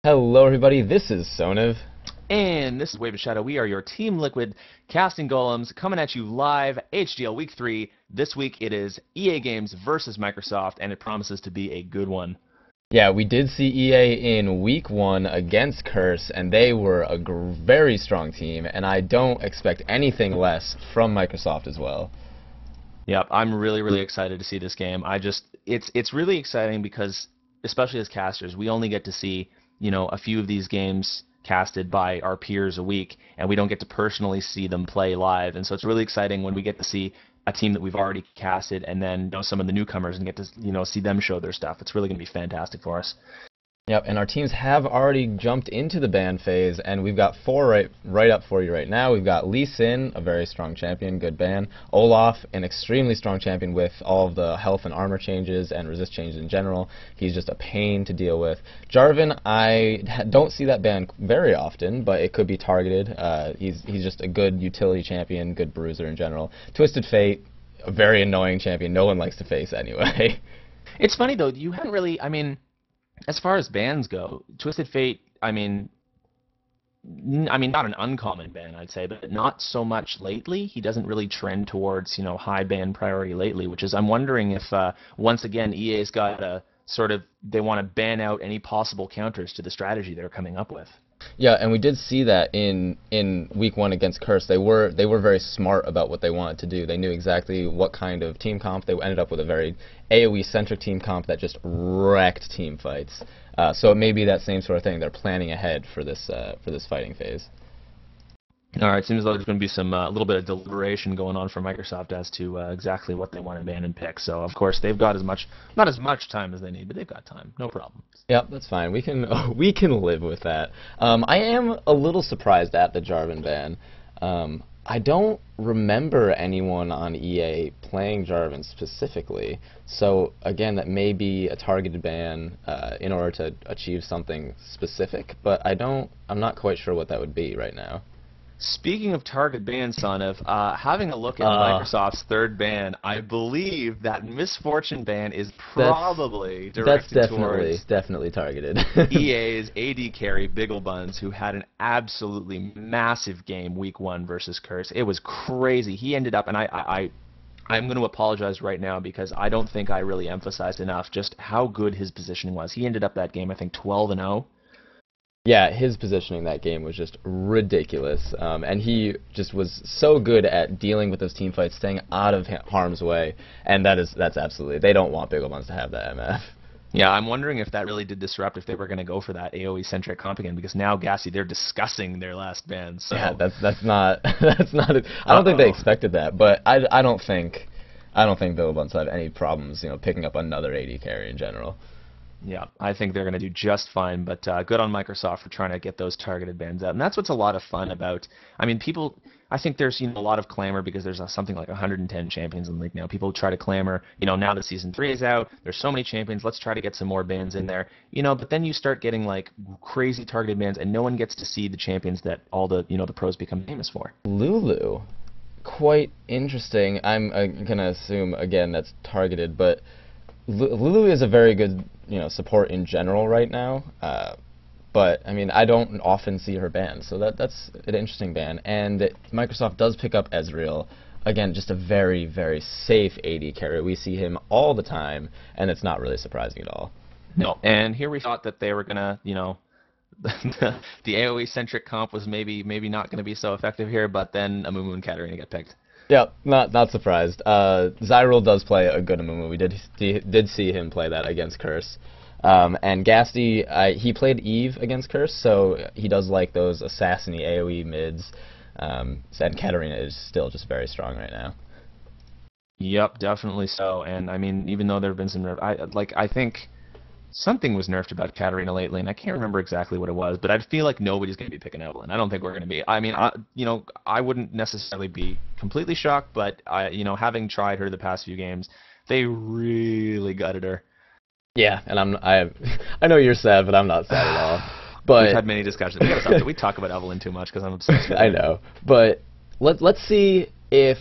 Hello everybody, this is Soniv. And this is WaveOfShadow. We are your Team Liquid casting golems coming at you live, AHGL Week 3. This week it is EA Games versus Microsoft, and it promises to be a good one. Yeah, we did see EA in Week 1 against Curse, and they were a very strong team, and I don't expect anything less from Microsoft as well. Yep, I'm really excited to see this game. It's really exciting because, especially as casters, we only get to see, a few of these games casted by our peers a week, and we don't get to personally see them play live. And so it's really exciting when we get to see a team that we've already casted and then some of the newcomers and get to see them show their stuff. It's really going to be fantastic for us. Yep, and our teams have already jumped into the ban phase, and we've got four right up for you right now. We've got Lee Sin, a very strong champion, good ban. Olaf, an extremely strong champion with all of the health and armor changes and resist changes in general. He's just a pain to deal with. Jarvan, I don't see that ban very often, but it could be targeted. He's just a good utility champion, good bruiser in general. Twisted Fate, a very annoying champion. No one likes to face anyway. It's funny though, you haven't really, as far as bans go, Twisted Fate, not an uncommon ban, I'd say, but not so much lately. He doesn't really trend towards, high ban priority lately, which is, I'm wondering if, once again, EA's got a they want to ban out any possible counters to the strategy they're coming up with. Yeah, and we did see that in Week 1 against Curse. They were very smart about what they wanted to do. They knew exactly what kind of team comp. They ended up with a very AoE-centric team comp that just wrecked team fights. So it may be that same sort of thing. They're planning ahead for this fighting phase. All right, seems like there's going to be some a little bit of deliberation going on for Microsoft as to exactly what they want to ban and pick. So, of course, they've got not as much time as they need, but they've got time. No problem. Yep, that's fine. We can live with that. I am a little surprised at the Jarvan ban. I don't remember anyone on EA playing Jarvan specifically. So again, that may be a targeted ban in order to achieve something specific, but I'm not quite sure what that would be right now. Speaking of target bans, Soniv, having a look at Microsoft's third ban, I believe that Misfortune ban is probably directed towards definitely targeted. EA's AD carry, Buns, who had an absolutely massive game Week 1 versus Curse. It was crazy. He ended up, and I'm going to apologize right now because I don't think I really emphasized enough just how good his positioning was. He ended up that game, I think, 12-0. Yeah, his positioning that game was just ridiculous, and he just was so good at dealing with those team fights, staying out of harm's way, and that's absolutely, they don't want Buns to have that MF. Yeah, I'm wondering if that really did disrupt if they were going to go for that AoE-centric comp again, because now Gassy, they're discussing their last ban. So. Yeah, that's not I don't think they expected that, but I don't think Buns have any problems, picking up another AD carry in general. Yeah, I think they're going to do just fine, but good on Microsoft for trying to get those targeted bans out. And that's what's a lot of fun about, I think there's a lot of clamor because there's something like 110 champions in the league now. People try to clamor, now that Season 3 is out, there's so many champions, let's try to get some more bans in there. But then you start getting like crazy targeted bans and no one gets to see the champions that all the, the pros become famous for. Lulu, quite interesting. I'm going to assume, again, that's targeted, but Lulu is a very good, support in general right now, but I don't often see her banned, so that's an interesting ban. And Microsoft does pick up Ezreal, again, just a very safe AD carry. We see him all the time, and it's not really surprising at all. No, and here we thought that they were gonna, the AoE-centric comp was maybe not gonna be so effective here, but then Amumu and Katarina get picked. Yep, not surprised. Zyril does play a good Amumu. We did see him play that against Curse. And Gasty, he played Eve against Curse, so he does like those assassin-y AoE mids. And Katarina is still just very strong right now. Yep, definitely so. And even though there have been some I think something was nerfed about Katarina lately, and I can't remember exactly what it was, but I feel like nobody's going to be picking Evelyn. I don't think we're going to be. I wouldn't necessarily be completely shocked, but having tried her the past few games, they really gutted her. Yeah, and I know you're sad, but I'm not sad at all. But we've had many discussions. We gotta stop. We talk about Evelyn too much because I'm obsessed with her. I know, but let's see if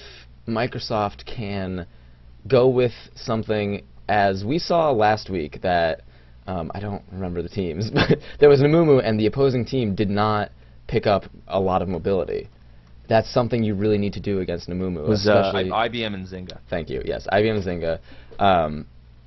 Microsoft can go with something, as we saw last week, that I don't remember the teams, but there was Namumu, and the opposing team did not pick up a lot of mobility. That's something you really need to do against Namumu. It was especially IBM and Zynga. Thank you. Yes, IBM Zynga.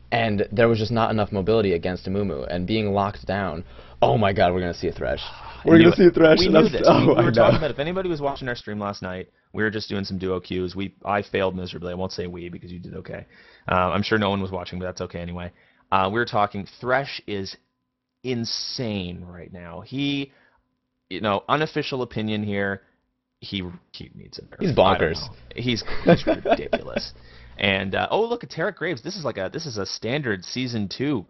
And there was just not enough mobility against Namumu, and being locked down. Oh my God, we're gonna see a Thresh. We're gonna see a Thresh. We knew this. We were talking about, if anybody was watching our stream last night, we were just doing some duo queues. I failed miserably. I won't say we because you did okay. I'm sure no one was watching, but that's okay anyway. We were talking. Thresh is insane right now. He, unofficial opinion here. He needs it. He's bonkers. He's ridiculous. And oh, look at Tarek Graves. This is a standard season 2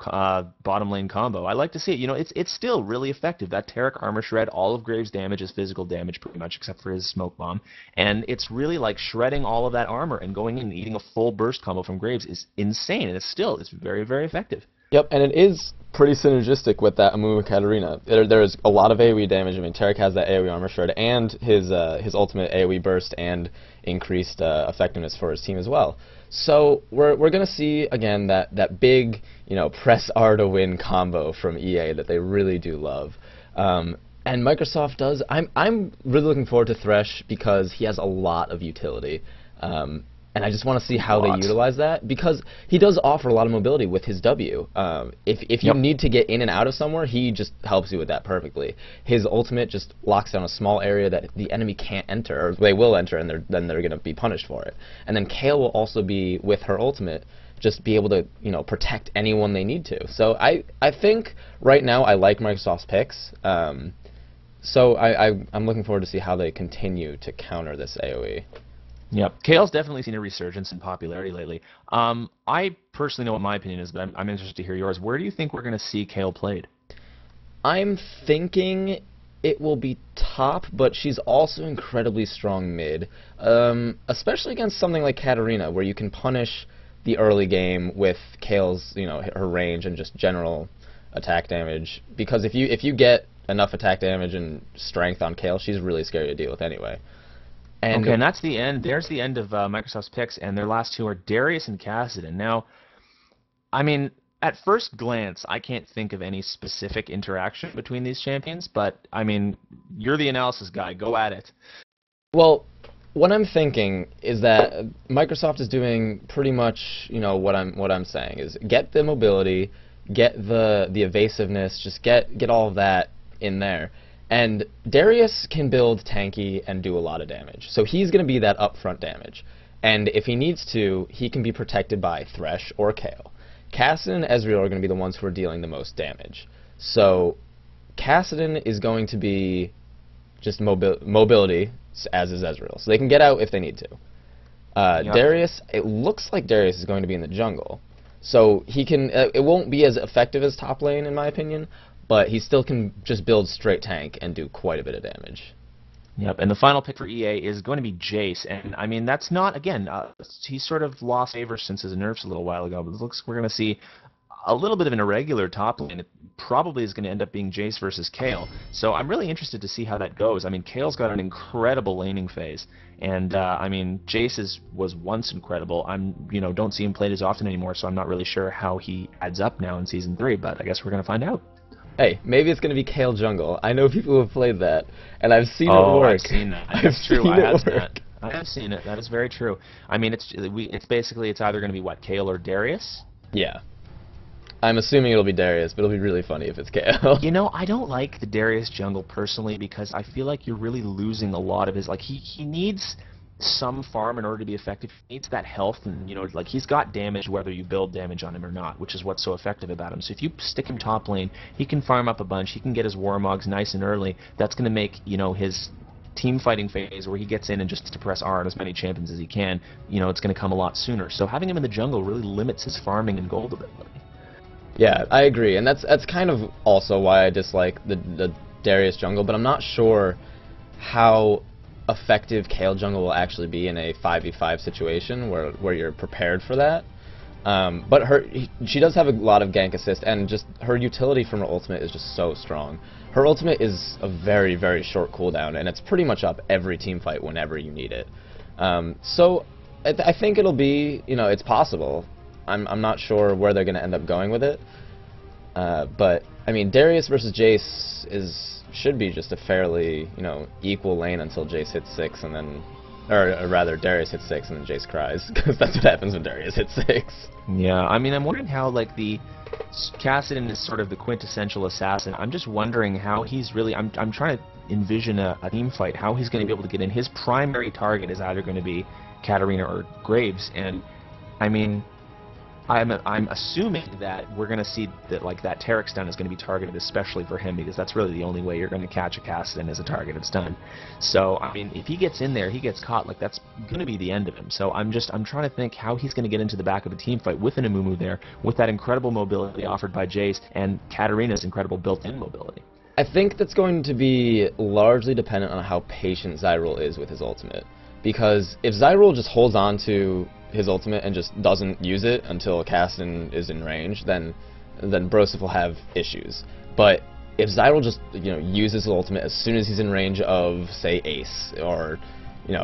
bottom lane combo. I like to see it. It's still really effective. That Tarek armor shred, all of Graves' damage is physical damage pretty much, except for his smoke bomb. And it's really like shredding all of that armor and going in and eating a full burst combo from Graves is insane. And it's very, very effective. Yep, and it is pretty synergistic with that Amumu Katarina. There's a lot of AoE damage. I mean, Tarek has that AoE armor shred and his ultimate AoE burst and increased effectiveness for his team as well. So we're gonna see again that big press R to win combo from EA that they really do love. And Microsoft does. I'm really looking forward to Thresh because he has a lot of utility. And I just want to see how they utilize that, because he does offer a lot of mobility with his W. If you need to get in and out of somewhere, he just helps you with that perfectly. His ultimate just locks down a small area that the enemy can't enter, or they will enter, and then they're going to be punished for it. And then Kayle will also be, with her ultimate, just be able to protect anyone they need to. So I think right now I like Microsoft's picks. So I'm looking forward to see how they continue to counter this AoE. Yep, Kayle's definitely seen a resurgence in popularity lately. I personally know what my opinion is, but I'm interested to hear yours. Where do you think we're going to see Kayle played? I'm thinking it will be top, but she's also incredibly strong mid, especially against something like Katarina, where you can punish the early game with Kayle's, her range and just general attack damage. Because if you get enough attack damage and strength on Kayle, she's really scary to deal with anyway. Okay, and that's the end. There's the end of Microsoft's picks, and their last two are Darius and Kassadin. Now, I mean, at first glance, I can't think of any specific interaction between these champions, but, I mean, you're the analysis guy. Go at it. Well, what I'm thinking is that Microsoft is doing pretty much, what I'm saying is get the mobility, get the evasiveness, just get all of that in there. And Darius can build tanky and do a lot of damage. So he's going to be that upfront damage. And if he needs to, he can be protected by Thresh or Kayle. Kassadin and Ezreal are going to be the ones who are dealing the most damage. So Kassadin is going to be just mobility, as is Ezreal. So they can get out if they need to. Yep. Darius, it looks like Darius is going to be in the jungle. So he can. It won't be as effective as top lane, in my opinion, but he still can just build straight tank and do quite a bit of damage. Yep, and the final pick for EA is going to be Jace, and I mean, that's not, again, he sort of lost favor since his nerfs a little while ago, but it looks we're going to see a little bit of an irregular top lane. It probably is going to end up being Jace versus Kayle, so I'm really interested to see how that goes. I mean, Kayle's got an incredible laning phase, and I mean, Jace was once incredible. Don't see him played as often anymore, so I'm not really sure how he adds up now in Season 3, but I guess we're going to find out. Hey, maybe it's going to be Kayle jungle. I know people who have played that, and I've seen it work. I've seen that. That's true. I have seen it. That is very true. I mean, it's basically either going to be what, Kayle or Darius? Yeah. I'm assuming it'll be Darius, but it'll be really funny if it's Kayle. I don't like the Darius jungle personally because I feel like you're really losing a lot of his. Like he needs some farm in order to be effective. He needs that health, and he's got damage whether you build damage on him or not, which is what's so effective about him. So if you stick him top lane, he can farm up a bunch, he can get his Warmogs nice and early. That's going to make his team fighting phase where he gets in and just to press R on as many champions as he can, it's going to come a lot sooner. So having him in the jungle really limits his farming and gold ability. Yeah, I agree, and that's kind of also why I dislike the Darius jungle, but I'm not sure how effective Kayle jungle will actually be in a 5v5 situation where you're prepared for that. But she does have a lot of gank assist, and just her utility from her ultimate is just so strong. Her ultimate is a very, very short cooldown, and it's pretty much up every team fight whenever you need it. So I think it'll be, it's possible. I'm not sure where they're going to end up going with it. But I mean, Darius versus Jace should be just a fairly, equal lane until Jace hits 6, and then, or rather, Darius hits 6 and then Jace cries, because that's what happens when Darius hits 6. Yeah, I mean, I'm wondering how, like, the Kassadin is sort of the quintessential assassin. I'm just wondering how he's really, I'm trying to envision a team fight, how he's going to be able to get in. His primary target is either going to be Katarina or Graves, and I mean, I'm assuming that we're going to see that, like, that Taric stun is going to be targeted especially for him, because that's really the only way you're going to catch a Kassadin as a targeted stun. So, I mean, if he gets in there, he gets caught, like, that's going to be the end of him. So I'm trying to think how he's going to get into the back of a team fight with an Amumu there, with that incredible mobility offered by Jace and Katarina's incredible built-in mobility. I think that's going to be largely dependent on how patient Zyril is with his ultimate. Because if Zyril just holds on to his ultimate and just doesn't use it until Kassadin is in range, then Broseph will have issues. But if Zyril just uses his ultimate as soon as he's in range of, say, Ace or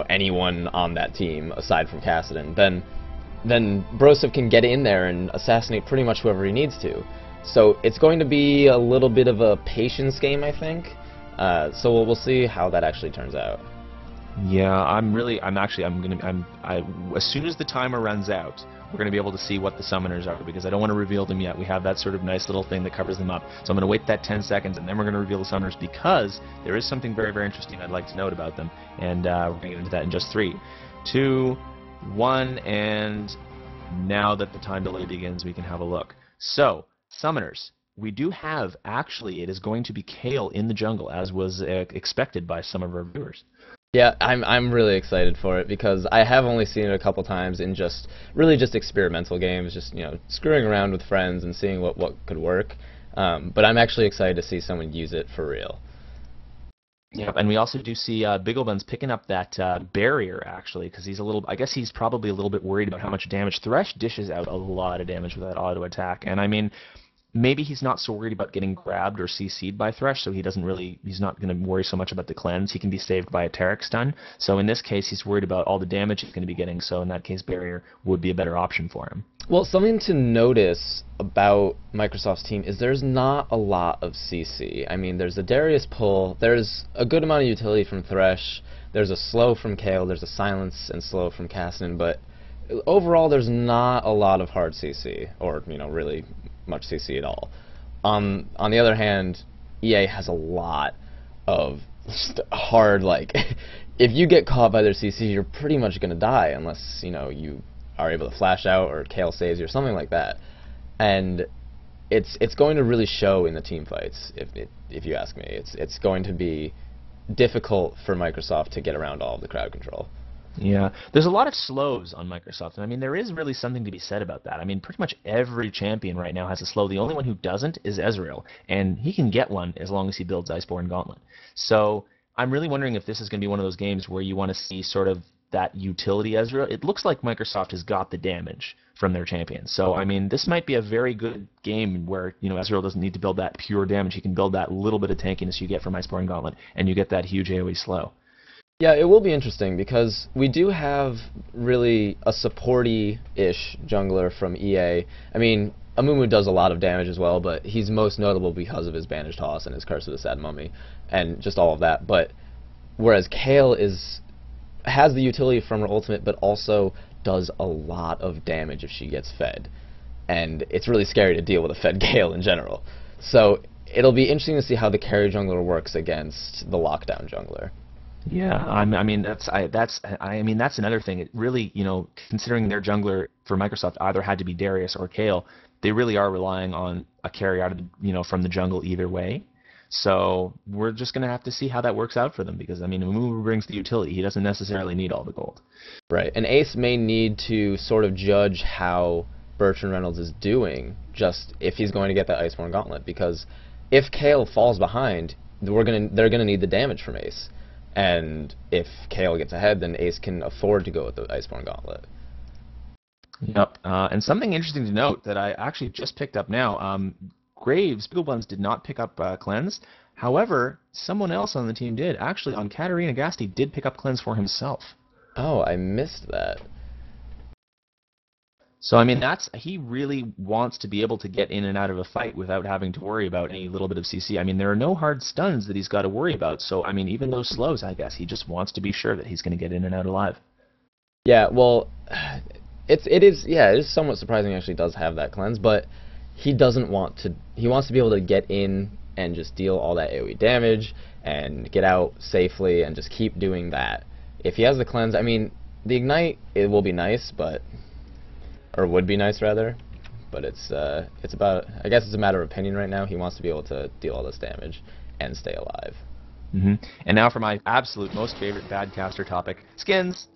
anyone on that team aside from Kassadin, then Broseph can get in there and assassinate pretty much whoever he needs to. So it's going to be a little bit of a patience game, I think. So we'll see how that actually turns out. Yeah, as soon as the timer runs out, we're going to be able to see what the summoners are, because I don't want to reveal them yet. We have that sort of nice little thing that covers them up. So I'm going to wait that 10 seconds, and then we're going to reveal the summoners, because there is something very, very interesting I'd like to note about them. And we're going to get into that in just 3, 2, 1, and now that the time delay begins, we can have a look. So, summoners. We do have, actually, it is going to be Kayle in the jungle, as was expected by some of our viewers. Yeah, I'm really excited for it, because I have only seen it a couple times in just experimental games, just screwing around with friends and seeing what could work. But I'm actually excited to see someone use it for real. Yeah, and we also do see Bigglebun's picking up that barrier, actually, because I guess he's probably a little bit worried about how much damage. Thresh dishes out a lot of damage with that auto attack, and I mean, maybe he's not so worried about getting grabbed or CC'd by Thresh, so he's not going to worry so much about the cleanse. He can be saved by a Taric stun. So in this case, he's worried about all the damage he's going to be getting, so in that case, barrier would be a better option for him. Well, something to notice about Microsoft's team is there's not a lot of CC. I mean, there's a Darius pull, there's a good amount of utility from Thresh, there's a slow from Kayle, there's a silence and slow from Kassadin, but overall there's not a lot of hard CC, or, really much CC at all. On the other hand, EA has a lot of just hard, like, if you get caught by their CC, you're pretty much going to die unless, you are able to flash out or Kayle saves you or something like that. And it's going to really show in the team fights, if you ask me. It's going to be difficult for Microsoft to get around all of the crowd control. Yeah, there's a lot of slows on Microsoft, and I mean, there is really something to be said about that. I mean, pretty much every champion right now has a slow. The only one who doesn't is Ezreal, and he can get one as long as he builds Iceborne Gauntlet. So I'm really wondering if this is going to be one of those games where you want to see sort of that utility Ezreal. It looks like Microsoft has got the damage from their champions. So, I mean, this might be a very good game where, Ezreal doesn't need to build that pure damage. He can build that little bit of tankiness you get from Iceborne Gauntlet, and you get that huge AoE slow. Yeah, it will be interesting, because we do have really a supporty-ish jungler from EA. I mean, Amumu does a lot of damage as well, but he's most notable because of his Bandage Toss and his Curse of the Sad Mummy, and just all of that. But whereas Kayle has the utility from her ultimate, but also does a lot of damage if she gets fed. And it's really scary to deal with a fed Kayle in general. So it'll be interesting to see how the carry jungler works against the lockdown jungler. Yeah, I mean that's another thing. It really, considering their jungler for Microsoft either had to be Darius or Kayle, they really are relying on a carry out of from the jungle either way. So we're just gonna have to see how that works out for them, because I mean, Amumu brings the utility. He doesn't necessarily need all the gold. Right, and Ace may need to sort of judge how Bertrand Reynolds is doing, just if he's going to get that Iceborne Gauntlet, because if Kayle falls behind, they're gonna need the damage from Ace. And if Kayle gets ahead, then Ace can afford to go with the Iceborne Gauntlet. Yep. And something interesting to note that I actually just picked up now, Graves, Bigglebun's did not pick up Cleanse. However, someone else on the team did. Actually, on Katarina, Gasti did pick up Cleanse for himself. Oh, I missed that. So I mean, he really wants to be able to get in and out of a fight without having to worry about any little bit of CC. I mean, there are no hard stuns that he's got to worry about. So I mean, even those slows, I guess he just wants to be sure that he's going to get in and out alive. Yeah, well, it is somewhat surprising he actually does have that cleanse, but he doesn't want to. He wants to be able to get in and just deal all that AoE damage and get out safely and just keep doing that. If he has the cleanse, I mean, the ignite, it will be nice, but, or would be nice rather, but it's about, I guess it's a matter of opinion right now. He wants to be able to deal all this damage and stay alive. And now for my absolute most favorite bad caster topic, skins.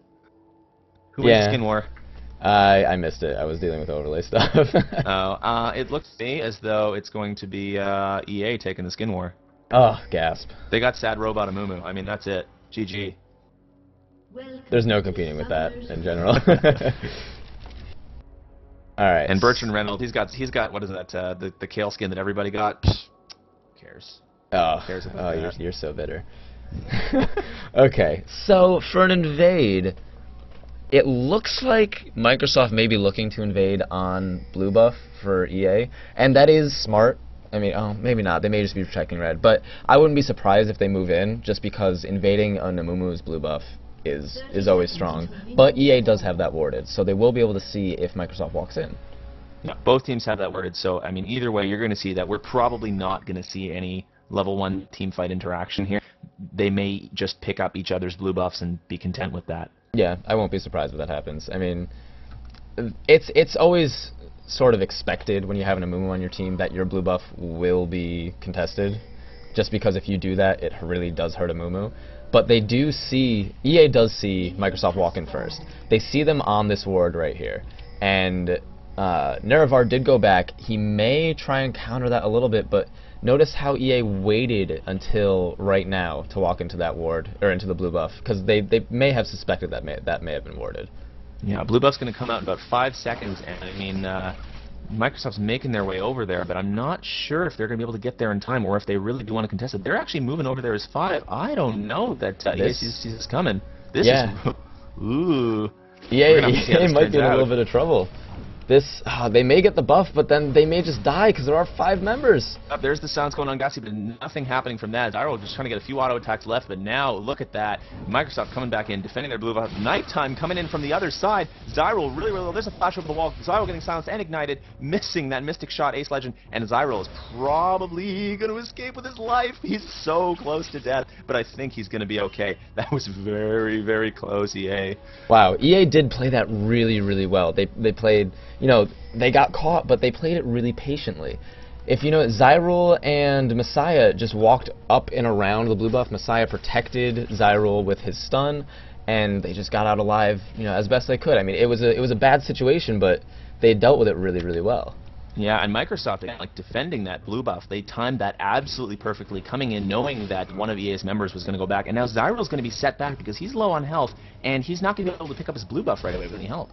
Who wins the skin war? I missed it. I was dealing with overlay stuff. It looks to me as though it's going to be EA taking the skin war. Oh, gasp. They got Sad Robot Amumu. I mean, that's it. GG. There's no competing with that in general. Alright. And Bertrand Reynolds, he's got what is that, the Kale skin that everybody got? Pfft, who cares? Oh, you're so bitter. Okay, so for an invade, it looks like Microsoft may be looking to invade on blue buff for EA, and that is smart. I mean, maybe not. They may just be protecting red, but I wouldn't be surprised if they move in, just because invading on Namumu's blue buff is always strong. But EA does have that warded, so they will be able to see if Microsoft walks in. Yeah, both teams have that worded, so I mean, either way, you're going to see that we're probably not going to see any level 1 team fight interaction here. They may just pick up each other's blue buffs and be content with that. Yeah, I won't be surprised if that happens. I mean, it's always sort of expected when you have an Amumu on your team that your blue buff will be contested, just because if you do that, it really does hurt Amumu. But they do see, EA does see Microsoft walk in first. They see them on this ward right here, and Nerevar did go back. He may try and counter that a little bit, but notice how EA waited until right now to walk into that ward, or into the blue buff, because they may have suspected that may have been warded. Yeah, blue buff's going to come out in about 5 seconds, and I mean, Microsoft's making their way over there, but I'm not sure if they're going to be able to get there in time, or if they really do want to contest it. They're actually moving over there as 5. I don't know that EA sees this coming. This is... Ooh. EA might be in a little bit of trouble. This, they may get the buff, but then they may just die because there are 5 members. There's the sounds going on, Gassy, but nothing happening from that. Zyro just trying to get a few auto attacks left, but now look at that. Microsoft coming back in, defending their blue buff. Nighttime coming in from the other side. Zyro really low. There's a flash over the wall. Zyro getting silenced and ignited, missing that Mystic Shot Ace Legend, and Zyro is probably going to escape with his life. He's so close to death, but I think he's going to be okay. That was very, very close, EA. Wow, EA did play that really, really well. They played... You know, they got caught, but they played it really patiently. If you know, Zyrul and Messiah just walked up and around the blue buff. Messiah protected Zyrul with his stun, and they just got out alive, you know, as best they could. I mean, it was a bad situation, but they dealt with it really, really well. Yeah, and Microsoft, again, like defending that blue buff, they timed that absolutely perfectly, coming in knowing that one of EA's members was going to go back, and now Zyrul's going to be set back because he's low on health, and he's not going to be able to pick up his blue buff right away with any help.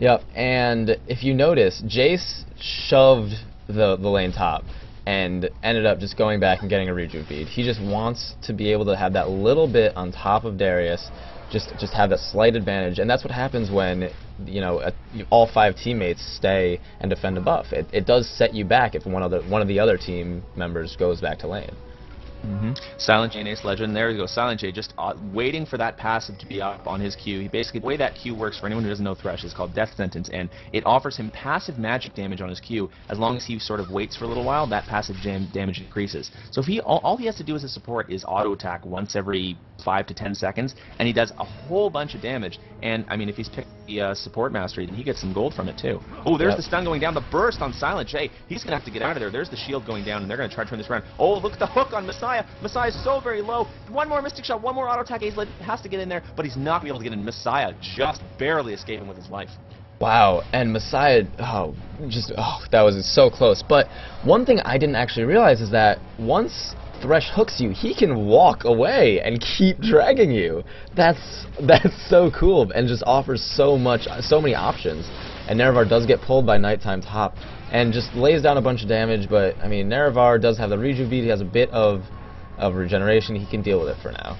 Yep, and if you notice, Jace shoved the lane top and ended up just going back and getting a rejuve bead. He just wants to be able to have that little bit on top of Darius, just have that slight advantage, and that's what happens when, you know, all 5 teammates stay and defend a buff. It does set you back if one of the other team members goes back to lane. Silent J and Ace Legend, there we go. Silent J just waiting for that passive to be up on his Q. He basically, the way that Q works, for anyone who doesn't know Thresh, is called Death Sentence, and it offers him passive magic damage on his Q. As long as he sort of waits for a little while, that passive damage increases. So if all he has to do as a support is auto attack once every 5 to 10 seconds, and he does a whole bunch of damage. And I mean, if he's picked the support mastery, then he gets some gold from it too. Oh, there's the stun going down, the burst on Silent J. He's gonna have to get out of there. There's the shield going down, and they're gonna try to turn this around. Oh, look at the hook on Messiah. Messiah's so very low. One more Mystic Shot, one more auto attack. Ace has to get in there, but he's not gonna be able to get in. Messiah just barely escaping with his life. Wow, and Messiah, that was so close. But one thing I didn't actually realize is that once Thresh hooks you, he can walk away and keep dragging you. That's so cool, and just offers so many options. And Nerevar does get pulled by Nighttime top, and just lays down a bunch of damage, but I mean, Nerevar does have the rejuve bead, he has a bit of regeneration, he can deal with it for now.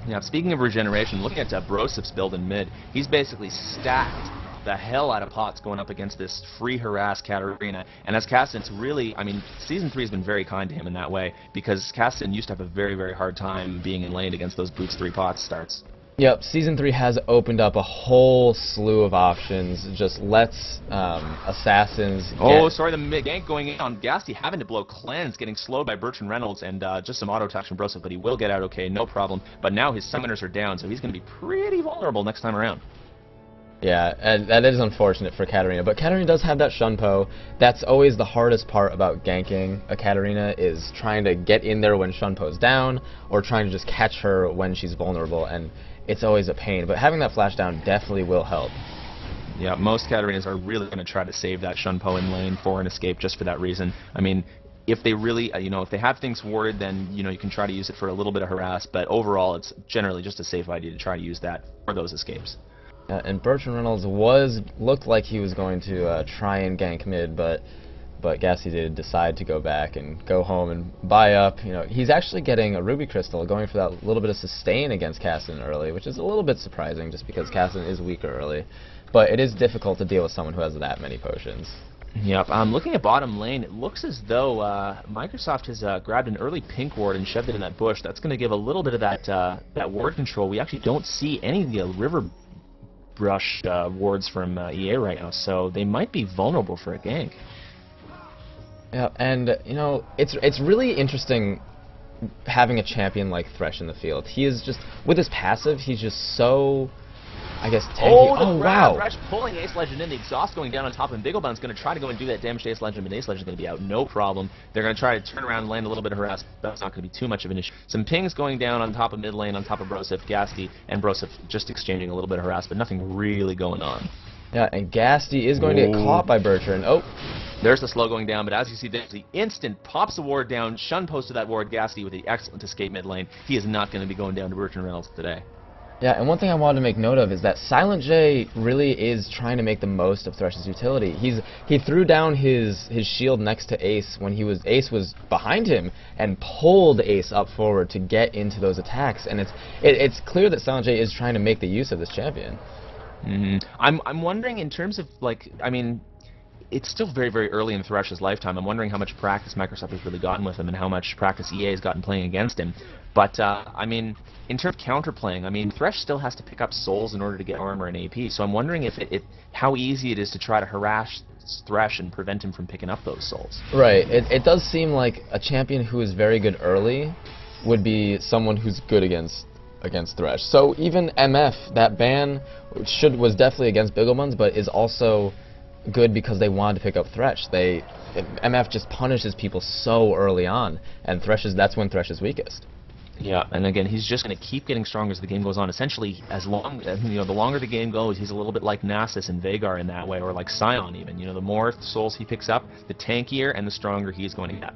Now, speaking of regeneration, looking at Brosif's build in mid, he's basically stacked the hell out of pots going up against this free harass Katarina. And as Caston, it's really, I mean, Season 3 has been very kind to him in that way, because Caston used to have a very, very hard time being in lane against those Boots 3 pots starts. Yep, Season 3 has opened up a whole slew of options, just lets assassins Oh, sorry, the gank going in on Gasty, having to blow Cleanse, getting slowed by Bertrand Reynolds, and just some auto attacks from Broseph, but he will get out okay, no problem. But now his summoners are down, so he's going to be pretty vulnerable next time around. Yeah, and that is unfortunate for Katarina, but Katarina does have that Shunpo. That's always the hardest part about ganking a Katarina, is trying to get in there when Shunpo's down, or trying to just catch her when she's vulnerable, and it's always a pain. But having that flash down definitely will help. Yeah, most Katarinas are really going to try to save that Shunpo in lane for an escape just for that reason. I mean, if they really, if they have things warded, then, you can try to use it for a little bit of harass, but overall it's generally just a safe idea to try to use that for those escapes. And Bertrand Reynolds looked like he was going to try and gank mid, but Gassy did decide to go back and go home and buy up. He's actually getting a Ruby Crystal, going for that little bit of sustain against Caston early, which is a little bit surprising just because Caston is weaker early. But it is difficult to deal with someone who has that many potions. Yep. Looking at bottom lane, it looks as though Microsoft has grabbed an early pink ward and shoved it in that bush. That's going to give a little bit of that ward control. We actually don't see any of the river brush wards from EA right now, so they might be vulnerable for a gank. Yeah, and it's really interesting having a champion like Thresh in the field. He is just, with his passive, he's just so, I guess, tanky. Oh, wow. Thresh pulling Ace Legend in, the exhaust going down on top of him. Bigglebun's going to try to go and do that damage to Ace Legend, but Ace Legend's going to be out, no problem. They're going to try to turn around and land a little bit of harass. That's not going to be too much of an issue. Some pings going down on top of mid lane, on top of Broseph, Gasty, and Broseph just exchanging a little bit of harass, but nothing really going on. Yeah, and Gasty is going to get caught by Bertrand. Oh. There's the slow going down, but as you see, there's the instant pops the ward down, Shun posted that ward, Gasty with the excellent escape mid lane. He is not going to be going down to Bertrand Reynolds today. Yeah, and one thing I wanted to make note of is that Silent J really is trying to make the most of Thresh's utility. He threw down his shield next to Ace when Ace was behind him and pulled Ace up forward to get into those attacks, and it's clear that Silent J is trying to make the use of this champion. I'm wondering, in terms of, it's still very, very early in Thresh's lifetime. I'm wondering how much practice Microsoft has really gotten with him and how much practice EA has gotten playing against him. But, in terms of counterplaying, Thresh still has to pick up souls in order to get armor and AP, so I'm wondering how easy it is to try to harass Thresh and prevent him from picking up those souls. Right. It does seem like a champion who is very good early would be someone who's good against Thresh. So even MF, that ban was definitely against Bigglebuns, but is also good because they wanted to pick up Thresh. MF just punishes people so early on, and that's when Thresh is weakest. Yeah, and again, he's just going to keep getting stronger as the game goes on. Essentially, as long the longer the game goes, he's a little bit like Nasus and Vhagar in that way, or like Sion even. The more souls he picks up, the tankier and the stronger he's going to get.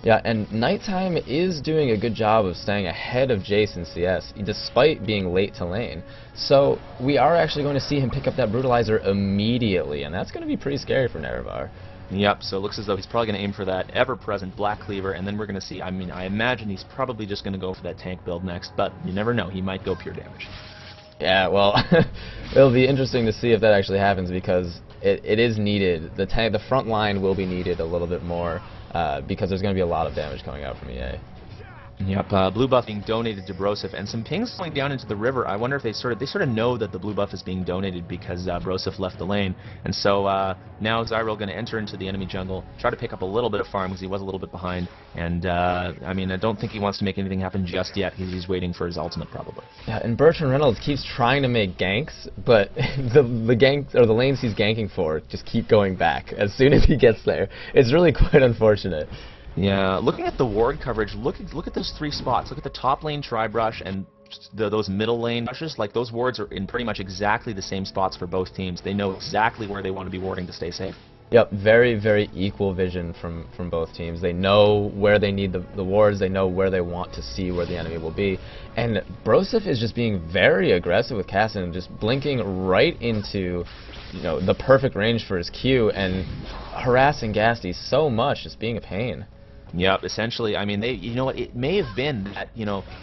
Yeah, and Nighttime is doing a good job of staying ahead of Jace in CS, despite being late to lane. So we are actually going to see him pick up that Brutalizer immediately, and that's going to be pretty scary for Nerevar. Yep, so it looks as though he's probably going to aim for that ever-present Black Cleaver, and then we're going to see, I imagine he's probably just going to go for that tank build next, but you never know, he might go pure damage. Yeah, well, it'll be interesting to see if that actually happens, because it is needed. The front line will be needed a little bit more, because there's going to be a lot of damage coming out from EA. Yep, blue buff being donated to Broseph, and some pings going down into the river. I wonder if they sort of know that the blue buff is being donated because Broseph left the lane, and so now Zyro going to enter into the enemy jungle, try to pick up a little bit of farm because he was a little bit behind, and I don't think he wants to make anything happen just yet. He's waiting for his ultimate probably. Yeah, and Bertrand Reynolds keeps trying to make ganks, but the lanes he's ganking for just keep going back as soon as he gets there. It's really quite unfortunate. Yeah, looking at the ward coverage, look at those three spots. Look at the top lane tri-brush and those middle lane brushes. Like, those wards are in pretty much exactly the same spots for both teams. They know exactly where they want to be warding to stay safe. Yep, very, very equal vision from both teams. They know where they need the wards. They know where they want to see where the enemy will be. And Broseph is just being very aggressive with Casson and just blinking right into the perfect range for his Q and harassing Gasty so much, just being a pain. Yep, essentially, I mean, you know what, it may have been that,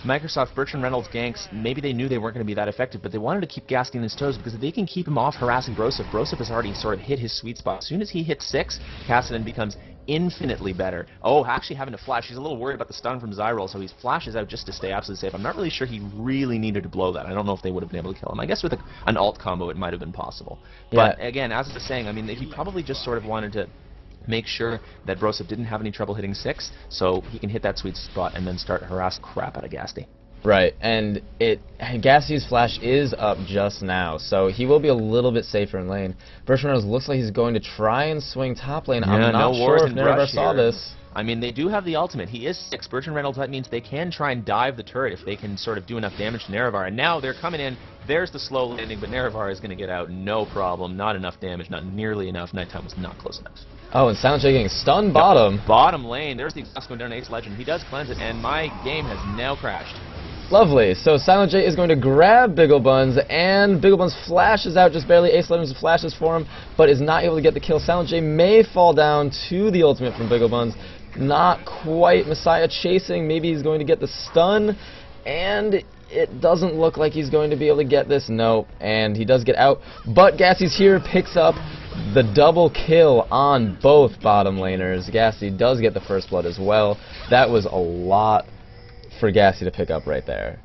Microsoft Bertrand Reynolds ganks, maybe they knew they weren't going to be that effective, but they wanted to keep Gasky on his toes, because if they can keep him off harassing Broseph, Broseph has already sort of hit his sweet spot. As soon as he hits 6, Cassidy becomes infinitely better. Oh, actually having to flash. He's a little worried about the stun from Zyril, so he flashes out just to stay absolutely safe. I'm not really sure he really needed to blow that. I don't know if they would have been able to kill him. I guess with an alt combo it might have been possible. But again, as I was saying, I mean, he probably just sort of wanted to make sure that Broseph didn't have any trouble hitting 6, so he can hit that sweet spot and then start to harass crap out of Gasty. Right, and Gasty's flash is up just now, so he will be a little bit safer in lane. Bertrand Reynolds looks like he's going to try and swing top lane. I'm not sure if Nerevar saw this. I mean, they do have the ultimate. He is 6. Bertrand Reynolds, that means they can try and dive the turret if they can sort of do enough damage to Nerevar. And now they're coming in. There's the slow landing, but Nerevar is going to get out no problem. Not enough damage, not nearly enough. Nighttime was not close enough. Oh, and Silent J getting stunned bottom. Bottom lane. There's the exhaust going down to Ace Legend. He does cleanse it, and my game has now crashed. Lovely. So Silent J is going to grab Bigglebuns, and Bigglebuns flashes out just barely. Ace Legends flashes for him, but is not able to get the kill. Silent J may fall down to the ultimate from Bigglebuns. Not quite. Messiah chasing. Maybe he's going to get the stun, and it doesn't look like he's going to be able to get this. No, and he does get out, but Gassy's here, picks up the double kill on both bottom laners. Gassy does get the first blood as well. That was a lot for Gassy to pick up right there.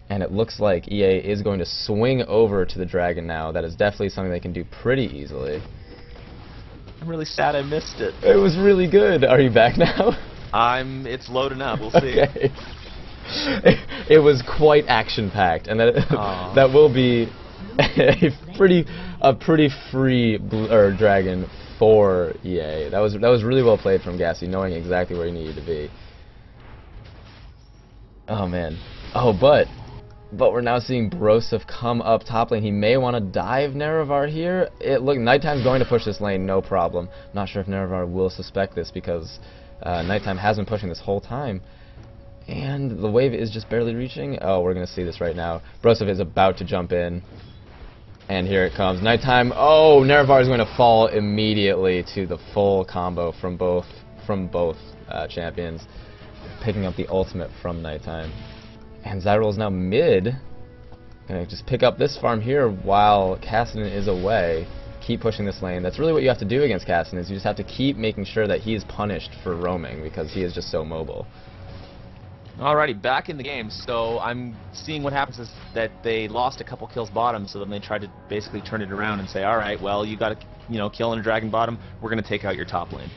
And it looks like EA is going to swing over to the dragon now. That is definitely something they can do pretty easily. I'm really sad I missed it. It was really good. Are you back now? It's loading up. We'll see. Okay. It was quite action-packed, and that will be a pretty free dragon for EA. That was really well played from Gassy, knowing exactly where he needed to be. Oh man. Oh, but we're now seeing Broseph come up top lane. He may want to dive Nerevar here. Nighttime's going to push this lane, no problem. Not sure if Nerevar will suspect this because Nighttime has been pushing this whole time. And the wave is just barely reaching. Oh, we're going to see this right now. Broseph is about to jump in. And here it comes. Nighttime. Oh, Nerevar is going to fall immediately to the full combo from both champions, picking up the ultimate from Nighttime. And Zyril is now mid. Gonna just pick up this farm here while Cassidy is away. Keep pushing this lane. That's really what you have to do against Cassidy, is you just have to keep making sure that he is punished for roaming because he is just so mobile. Alrighty, back in the game. So I'm seeing what happens is that they lost a couple kills bottom, so then they tried to basically turn it around and say, alright, well, you got a kill in a dragon bottom, we're going to take out your top lane.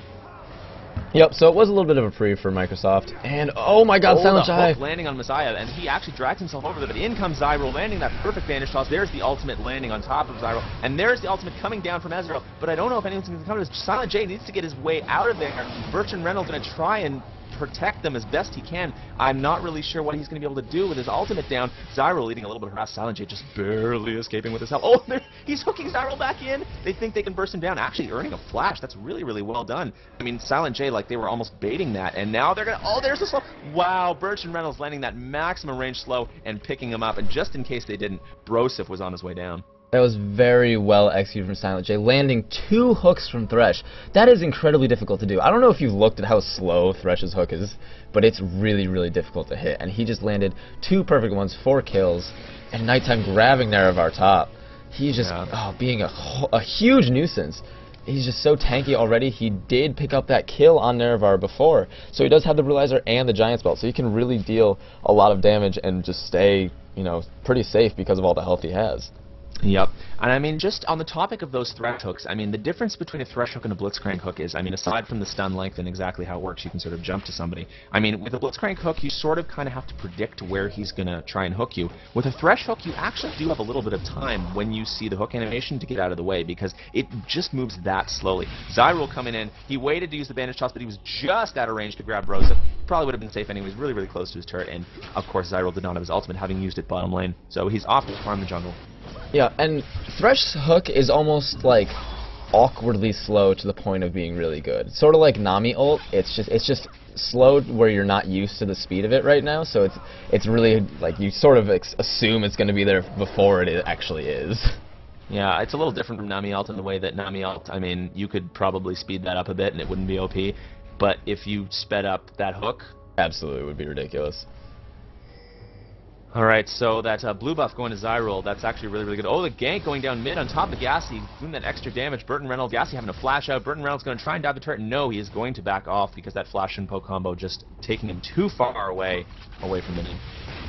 Yep, so it was a little bit of a pre for Microsoft, and oh my god, Silent J landing on Messiah, and he actually drags himself over there, but in comes Zyril, landing that perfect vanish toss. There's the ultimate landing on top of Zyril, and there's the ultimate coming down from Ezreal, but I don't know if anyone's going to come to this. Silent J needs to get his way out of there. Bertrand Reynolds going to try and protect them as best he can. I'm not really sure what he's going to be able to do with his ultimate down. Zyril leading a little bit of harass. Silent J just barely escaping with his health. Oh, he's hooking Zyril back in. They think they can burst him down, actually earning a flash. That's really, really well done. I mean, Silent J, like, they were almost baiting that, and now they're going to... Oh, there's the slow... Wow, Bertrand Reynolds landing that maximum range slow and picking him up, and just in case they didn't, Broseph was on his way down. That was very well executed from Silent J, landing 2 hooks from Thresh. That is incredibly difficult to do. I don't know if you've looked at how slow Thresh's hook is, but it's really, really difficult to hit. And he just landed 2 perfect ones, 4 kills, and Nighttime grabbing Nerevar top. He's just being a huge nuisance. He's just so tanky already. He did pick up that kill on Nerevar before, so he does have the Brutalizer and the Giant's Belt, so he can really deal a lot of damage and just stay, pretty safe because of all the health he has. Yep. And I mean, just on the topic of those Thresh hooks, I mean, the difference between a Thresh hook and a Blitzcrank hook is, I mean, aside from the stun length and exactly how it works, you can sort of jump to somebody. I mean, with a Blitzcrank hook, you sort of kind of have to predict where he's going to try and hook you. With a Thresh hook, you actually do have a little bit of time when you see the hook animation to get out of the way, because it just moves that slowly. Zyril coming in, he waited to use the bandage toss, but he was just out of range to grab Broseph. Probably would have been safe anyway. He was really, really close to his turret, and of course Zyril did not have his ultimate, having used it bottom lane. So he's off to farm the jungle. Yeah, and Thresh's hook is almost like awkwardly slow to the point of being really good. Sort of like Nami ult. It's just slow where you're not used to the speed of it right now. So it's really like you sort of assume it's going to be there before it actually is. Yeah, it's a little different from Nami ult in the way that Nami ult, I mean, you could probably speed that up a bit and it wouldn't be OP. but if you sped up that hook... Absolutely would be ridiculous. Alright, so that blue buff going to Zyril, that's actually really, really good. Oh, the gank going down mid on top of Gassy, doing that extra damage. Burton Reynolds, Gassy having to flash out. Burton Reynolds going to try and dive the turret. No, he is going to back off because that flash and poke combo just taking him too far away from the minion.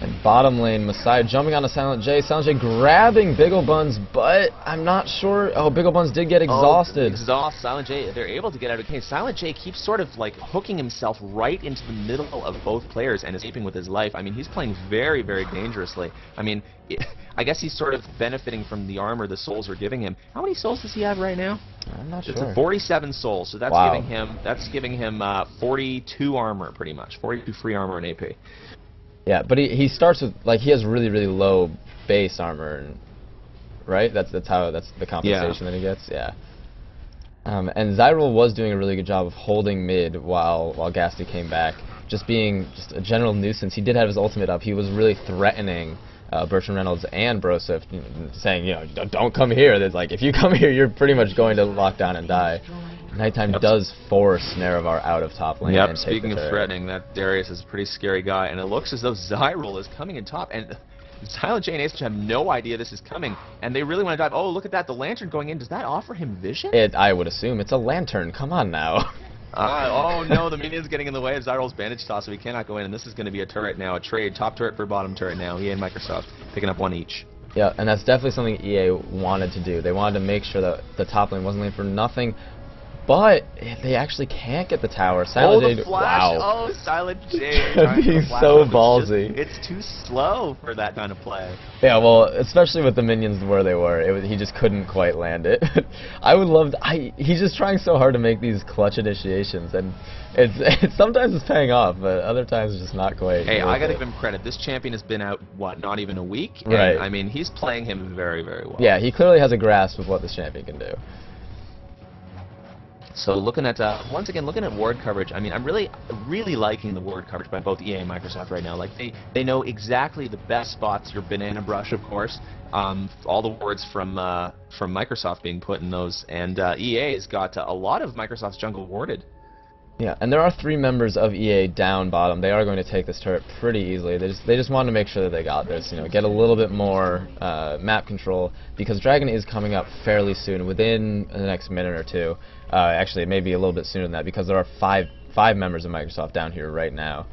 And bottom lane, Messiah jumping onto Silent J. Silent J grabbing Big Ol' Buns, but I'm not sure. Oh, Big Ol' Buns did get exhausted. Silent J, they're able to get out of the cage. Silent J keeps sort of like hooking himself right into the middle of both players and escaping with his life. I mean, he's playing very, very dangerously. I mean, I guess he's sort of benefiting from the armor the souls are giving him. How many souls does he have right now? I'm not sure. It's 47 souls, so that's giving him 42 armor pretty much, 42 free armor and AP. Yeah, but he starts with, like, he has really, really low base armor, and, right? That's the compensation that he gets. Yeah. And Zyril was doing a really good job of holding mid while Gasty came back, just being a general nuisance. He did have his ultimate up. He was really threatening Bertrand Reynolds and Broseph, saying, you know, don't come here. There's like, if you come here, you're pretty much going to lock down and die. Nighttime does force Nerevar out of top lane. Yep, and speaking of threatening, that Darius is a pretty scary guy, and it looks as though Zyril is coming in top, and Silent J and Ace have no idea this is coming, and they really want to dive. Oh, look at that, the lantern going in. Does that offer him vision? I would assume. It's a lantern. Come on now. Oh no, the minion's getting in the way of Zyril's bandage toss, so he cannot go in, and this is going to be a turret now, a trade, top turret for bottom turret now. EA and Microsoft picking up one each. Yeah, and that's definitely something EA wanted to do. They wanted to make sure that the top lane wasn't lane for nothing. But they actually can't get the tower. Silent J, wow. Oh, Silent J. He's so ballsy. It's too slow for that kind of play. Yeah, well, especially with the minions where they were, he just couldn't quite land it. I would love he's just trying so hard to make these clutch initiations, and sometimes it's paying off, but other times it's just not quite. Hey, I gotta give him credit. This champion has been out, what, not even a week? Right. And, I mean, he's playing him very, very well. Yeah, he clearly has a grasp of what this champion can do. So looking at, once again, looking at ward coverage, I mean, I'm really, really liking the ward coverage by both EA and Microsoft right now. Like, they know exactly the best spots, your banana brush, of course, all the wards from Microsoft being put in those, and EA has got a lot of Microsoft's jungle warded. Yeah, and there are 3 members of EA down bottom. They are going to take this turret pretty easily. They just wanted to make sure that they got this, you know, get a little bit more map control, because Dragon is coming up fairly soon, within the next minute or two. Actually, maybe a little bit sooner than that, because there are five members of Microsoft down here right now.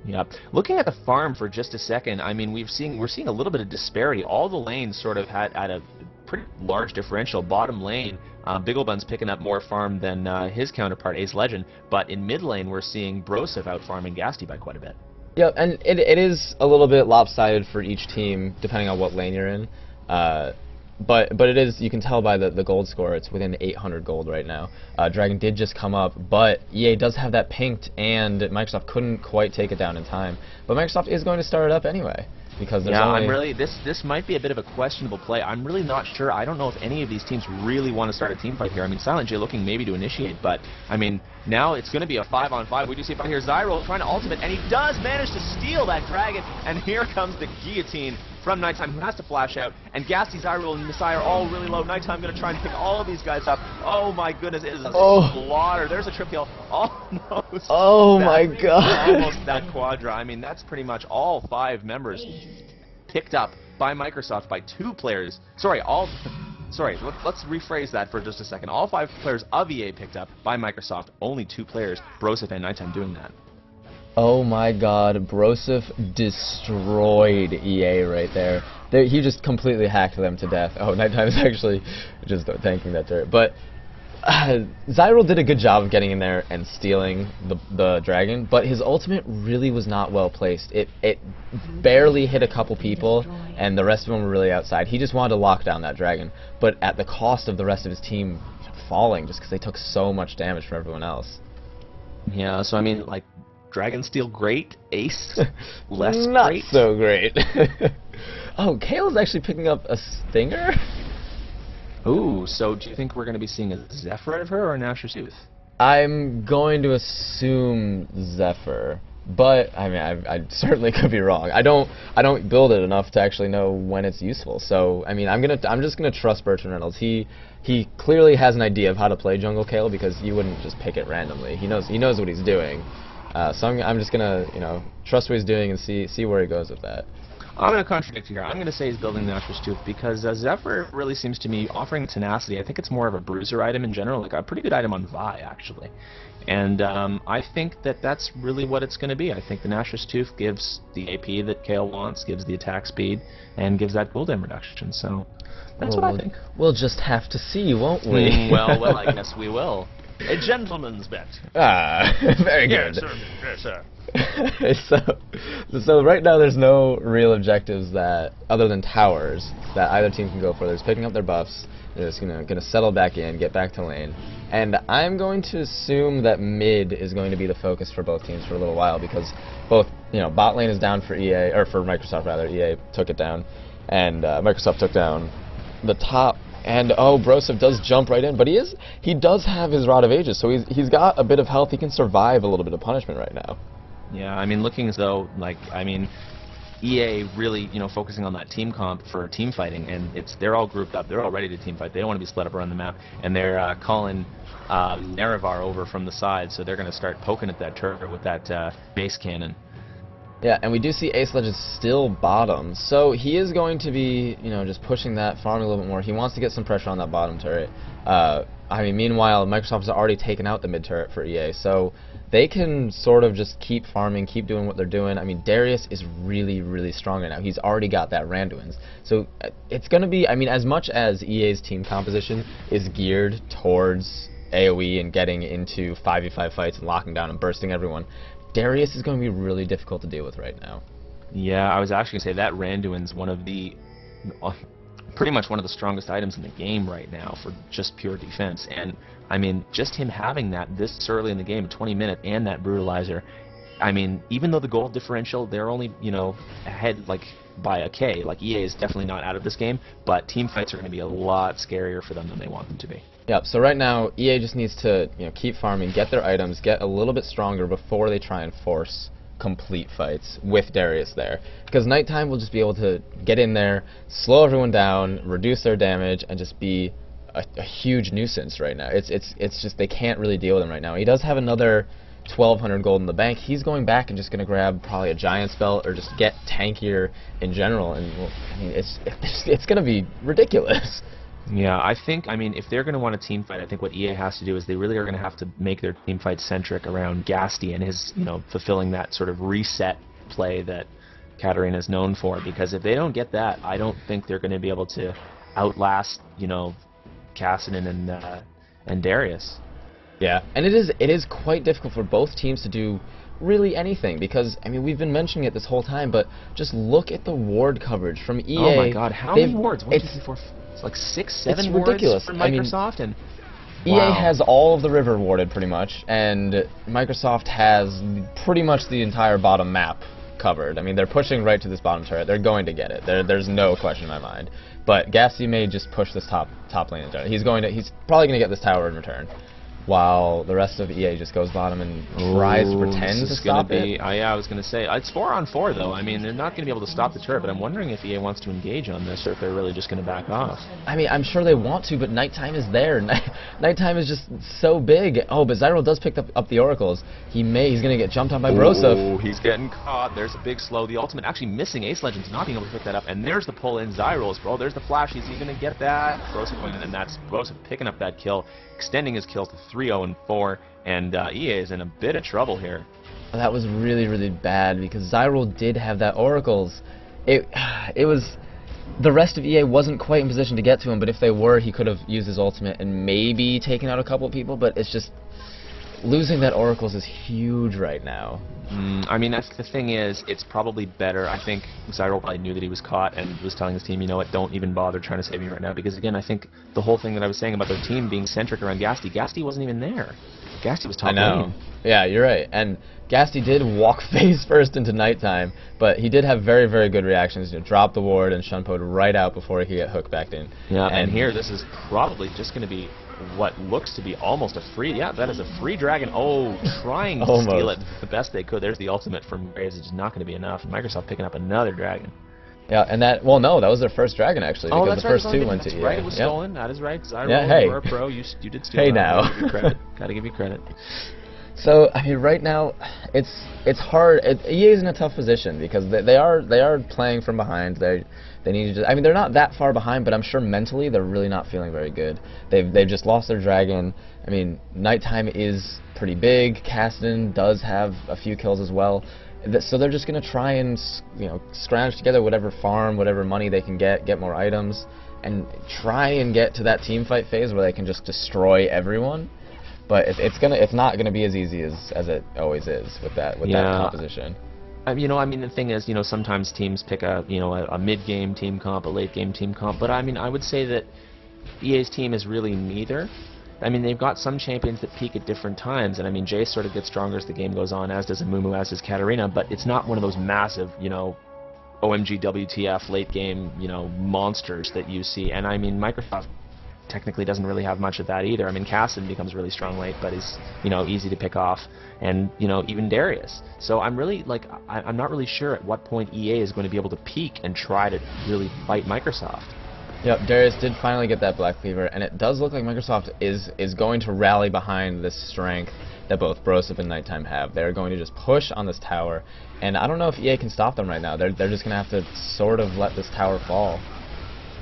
Yeah. Looking at the farm for just a second, I mean, we're seeing a little bit of disparity. All the lanes sort of had a pretty large differential. Bottom lane, Big Ol' Bun's picking up more farm than his counterpart, Ace Legend, but in mid lane we're seeing Broseph out farming Gasty by quite a bit. Yeah, and it is a little bit lopsided for each team, depending on what lane you're in. But it is, you can tell by the gold score, it's within 800 gold right now. Dragon did just come up, but EA does have that pinked, and Microsoft couldn't quite take it down in time. But Microsoft is going to start it up anyway, because there's only... I'm really, this might be a bit of a questionable play. I'm really not sure. I don't know if any of these teams really want to start a team fight here. I mean, Silent J looking maybe to initiate, but, I mean, now it's going to be a 5-on-5. We do see a fight here. Zyril trying to ultimate, and he does manage to steal that dragon, and here comes the guillotine from Nighttime, who has to flash out, and Gasty, Zyril, and Messiah are all really low. Nighttime going to try and pick all of these guys up. Oh my goodness, it is a slaughter. There's a trip kill. Almost. Oh my god. Almost that quadra. I mean, that's pretty much all 5 members picked up by Microsoft by 2 players. Sorry, let's rephrase that for just a second. All 5 players of EA picked up by Microsoft. Only 2 players, Broseph and Nighttime, doing that. Oh my god, Broseph destroyed EA right there. He just completely hacked them to death. Oh, Nighttime's actually just tanking that turret. But Zyril did a good job of getting in there and stealing the dragon, but his ultimate really was not well placed. It barely hit a couple people, and the rest of them were really outside. He just wanted to lock down that dragon, but at the cost of the rest of his team falling, just because they took so much damage from everyone else. Yeah, so I mean, like, Dragon Steel great, Ace less Not great. So great. Oh, Kale's actually picking up a Stinger? Ooh, so do you think we're going to be seeing a Zephyr out of her or an Asher's Youth? I'm going to assume Zephyr. But I mean, I certainly could be wrong. I don't build it enough to actually know when it's useful. So I mean, I'm just gonna trust Bertrand Reynolds. He clearly has an idea of how to play Jungle Kale, because you wouldn't just pick it randomly. He knows what he's doing. So I'm just gonna trust what he's doing and see where he goes with that. I'm going to contradict you here. I'm going to say he's building the Nashor's Tooth because Zephyr really seems to me offering tenacity. I think it's more of a bruiser item in general, like a pretty good item on Vi, actually. And I think that that's really what it's going to be. I think the Nashor's Tooth gives the AP that Kale wants, gives the attack speed, and gives that cooldown reduction. So that's what I think. We'll just have to see, won't we? Well, I guess we will. A gentleman's bet. Ah, very good. Yes, sir. Yes, sir. So right now there's no real objectives that, other than towers, that either team can go for. They're just picking up their buffs. They're just gonna settle back in, get back to lane. And I'm going to assume that mid is going to be the focus for both teams for a little while, because both, bot lane is down for EA, or for Microsoft rather. EA took it down, and Microsoft took down the top. And Broseph does jump right in, but he does have his Rod of Ages, so he's got a bit of health. He can survive a little bit of punishment right now. Yeah, I mean, looking as though, EA really, focusing on that team comp for team fighting, and they're all grouped up. They're all ready to team fight. They don't want to be split up around the map, and they're calling Nerevar over from the side, so they're going to start poking at that turret with that base cannon. Yeah, and we do see Ace Legends still bottom, so he is going to be, just pushing that, farming a little bit more. He wants to get some pressure on that bottom turret. Meanwhile, Microsoft has already taken out the mid turret for EA, so they can sort of just keep farming, keep doing what they're doing. I mean, Darius is really, really strong right now. He's already got that Randuin's. So it's going to be, as much as EA's team composition is geared towards AoE and getting into 5v5 fights and locking down and bursting everyone, Darius is going to be really difficult to deal with right now. Yeah, I was actually going to say that Randuin's one of the pretty much one of the strongest items in the game right now for just pure defense. And just him having that this early in the game, 20 minute, and that brutalizer. Even though the gold differential, they're only ahead by a K. EA is definitely not out of this game, but team fights are going to be a lot scarier for them than they want them to be. Yep, so right now EA just needs to keep farming, get their items, get a little bit stronger before they try and force complete fights with Darius there. Because Nighttime will just be able to get in there, slow everyone down, reduce their damage, and just be a huge nuisance right now. It's just they can't really deal with him right now. He does have another 1,200 gold in the bank. He's going back and just going to grab probably a Giant's Belt or just get tankier in general. And it's going to be ridiculous. Yeah, I think, if they're going to want a team fight, I think what EA has to do is they really are going to have to make their team fight centric around Gasti and his, fulfilling that sort of reset play that Katarina is known for. Because if they don't get that, I don't think they're going to be able to outlast, Kassadin and Darius. Yeah, and it is quite difficult for both teams to do really anything, because we've been mentioning it this whole time, but just look at the ward coverage from EA. Oh my God, how many wards? 1, 2, 3, 4, it's like 6, 7 wards ridiculous for Microsoft, and EA has all of the river warded pretty much, and Microsoft has pretty much the entire bottom map covered. They're pushing right to this bottom turret. They're going to get it. There's no question in my mind. But Gasti may just push this top lane in general. He's probably going to get this tower in return, while the rest of EA just goes bottom and tries to pretend to stop it. Yeah, I was going to say, it's 4-on-4 though. They're not going to be able to stop the turret, but I'm wondering if EA wants to engage on this or if they're really just going to back off. I'm sure they want to, but Nighttime is there. Nighttime is just so big. Oh, but Zyro does pick up the oracles. He's going to get jumped on by Broseph. Oh, he's getting caught. There's a big slow. The ultimate actually missing Ace Legends, not being able to pick that up. And there's the pull in Zyros, bro. There's the flash. He's going to get that. Broseph going in, and that's Broseph picking up that kill, extending his kills to 3-0-4. And EA is in a bit of trouble here. That was really, really bad, because Zyro did have that oracles. It was... The rest of EA wasn't quite in position to get to him, but if they were, he could have used his ultimate and maybe taken out a couple of people, but it's just... Losing that oracles is huge right now. That's the thing is, it's probably better. I think Zyro probably knew that he was caught and was telling his team, you know what, don't even bother trying to save me right now. Because again, I think the whole thing that I was saying about their team being centric around Gasti wasn't even there. Gasti was top lane. Yeah, you're right. And Gasti did walk face first into Nighttime, but he did have very, very good reactions. Drop the ward and Shunpo'd right out before he could get hooked back in. Yeah, and here this is probably just going to be what looks to be almost a free, yeah, that is a free dragon. Oh, trying to Almost. steal it the best they could. There's the ultimate from Graves. It's just not going to be enough. Microsoft picking up another dragon. Yeah, and that, well, no, that was their first dragon, actually, Oh, because that's the first two went to EA. Right, it was Yep. stolen. That is right. Zyro, Yeah, hey. you were a pro. You did steal Hey, that. now. Gotta give you credit. Gotta give you credit. So, I mean, right now, it's hard. EA is in a tough position because they are playing from behind. They need to just, I mean, they're not that far behind, but I'm sure mentally they're really not feeling very good. They've just lost their dragon. I mean, Nighttime is pretty big. Caston does have a few kills as well. So they're just gonna try and, you know, scrounge together whatever farm, whatever money they can get more items, and try and get to that team fight phase where they can just destroy everyone. But it's not gonna be as easy as it always is with that composition. You know, I mean, the thing is, you know, sometimes teams pick a mid-game team comp, a late-game team comp, but I mean, I would say that EA's team is really neither. I mean, they've got some champions that peak at different times, and I mean, Jace sort of gets stronger as the game goes on, as does Amumu, as does Katarina, but it's not one of those massive, you know, OMG WTF late-game, you know, monsters that you see. And I mean, Microsoft technically doesn't really have much of that either. I mean, Casson becomes really strong late, but is, you know, easy to pick off, and, you know, even Darius. So I'm really, like, I'm not really sure at what point EA is going to be able to peak and try to really fight Microsoft. Yep, Darius did finally get that Black Cleaver, and it does look like Microsoft is going to rally behind this strength that both Broseph and Nighttime have. They're going to just push on this tower, and I don't know if EA can stop them right now. They're just going to have to sort of let this tower fall.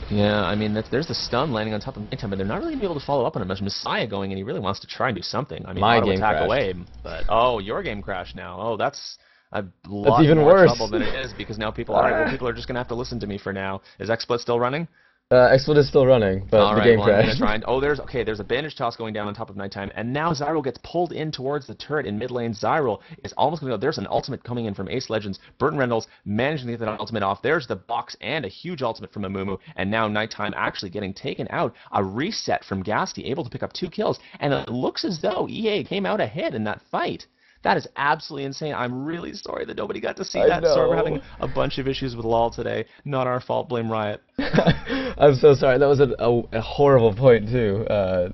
Yeah, I mean, there's the stun landing on top of Nighttime, but they're not really going to be able to follow up on it much. Messiah going, and he really wants to try and do something. I mean, My auto game attack crashed. away, but oh, your game crashed now. Oh, that's a lot even more worse. trouble than it is, because now people, all right, well, people are just going to have to listen to me for now. Is XSplit still running? XSplit is still running, but All the right, game well, I'm crashed. gonna try and, oh, there's a bandage toss going down on top of Nighttime, and now Zyro gets pulled in towards the turret in mid lane. Zyro is almost going to go. There's an ultimate coming in from Ace Legends. Burton Reynolds managing to get that ultimate off. There's the box and a huge ultimate from Amumu, and now Nighttime actually getting taken out. A reset from Gasty, able to pick up 2 kills, and it looks as though EA came out ahead in that fight. That is absolutely insane. I'm really sorry that nobody got to see that. Sorry, we're having a bunch of issues with LOL today. Not our fault. Blame Riot. I'm so sorry. That was a horrible point too.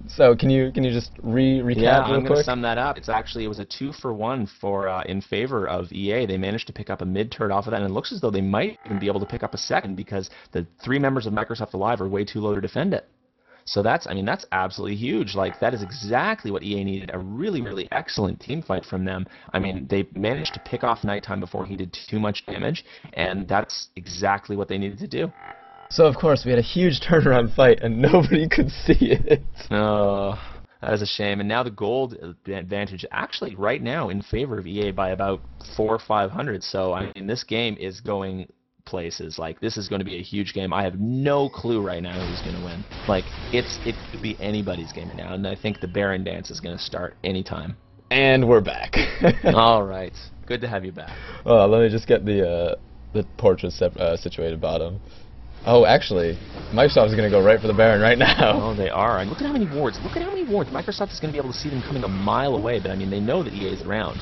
So can you just recap Yeah, real I'm going quick? to sum that up. It was a 2-for-1 for in favor of EA. They managed to pick up a mid turret off of that, and it looks as though they might even be able to pick up a second because the 3 members of Microsoft Alive are way too low to defend it. So that's absolutely huge. Like, that is exactly what EA needed. A really, really excellent team fight from them. I mean, they managed to pick off Nighttime before he did too much damage, and that's exactly what they needed to do. So of course we had a huge turnaround fight and nobody could see it. Oh, that is a shame. And now the gold advantage actually right now in favor of EA by about 400 or 500. So I mean, this game is going places. Like, this is going to be a huge game. I have no clue right now who's going to win. Like, it could be anybody's game right now, and I think the Baron dance is going to start anytime. And we're back. All right, good to have you back. Let me just get the portrait situated bottom. Oh, actually, Microsoft is going to go right for the Baron right now. Oh, they are. And look at how many wards. Look at how many wards. Microsoft is going to be able to see them coming a mile away, but I mean, they know that EA is around.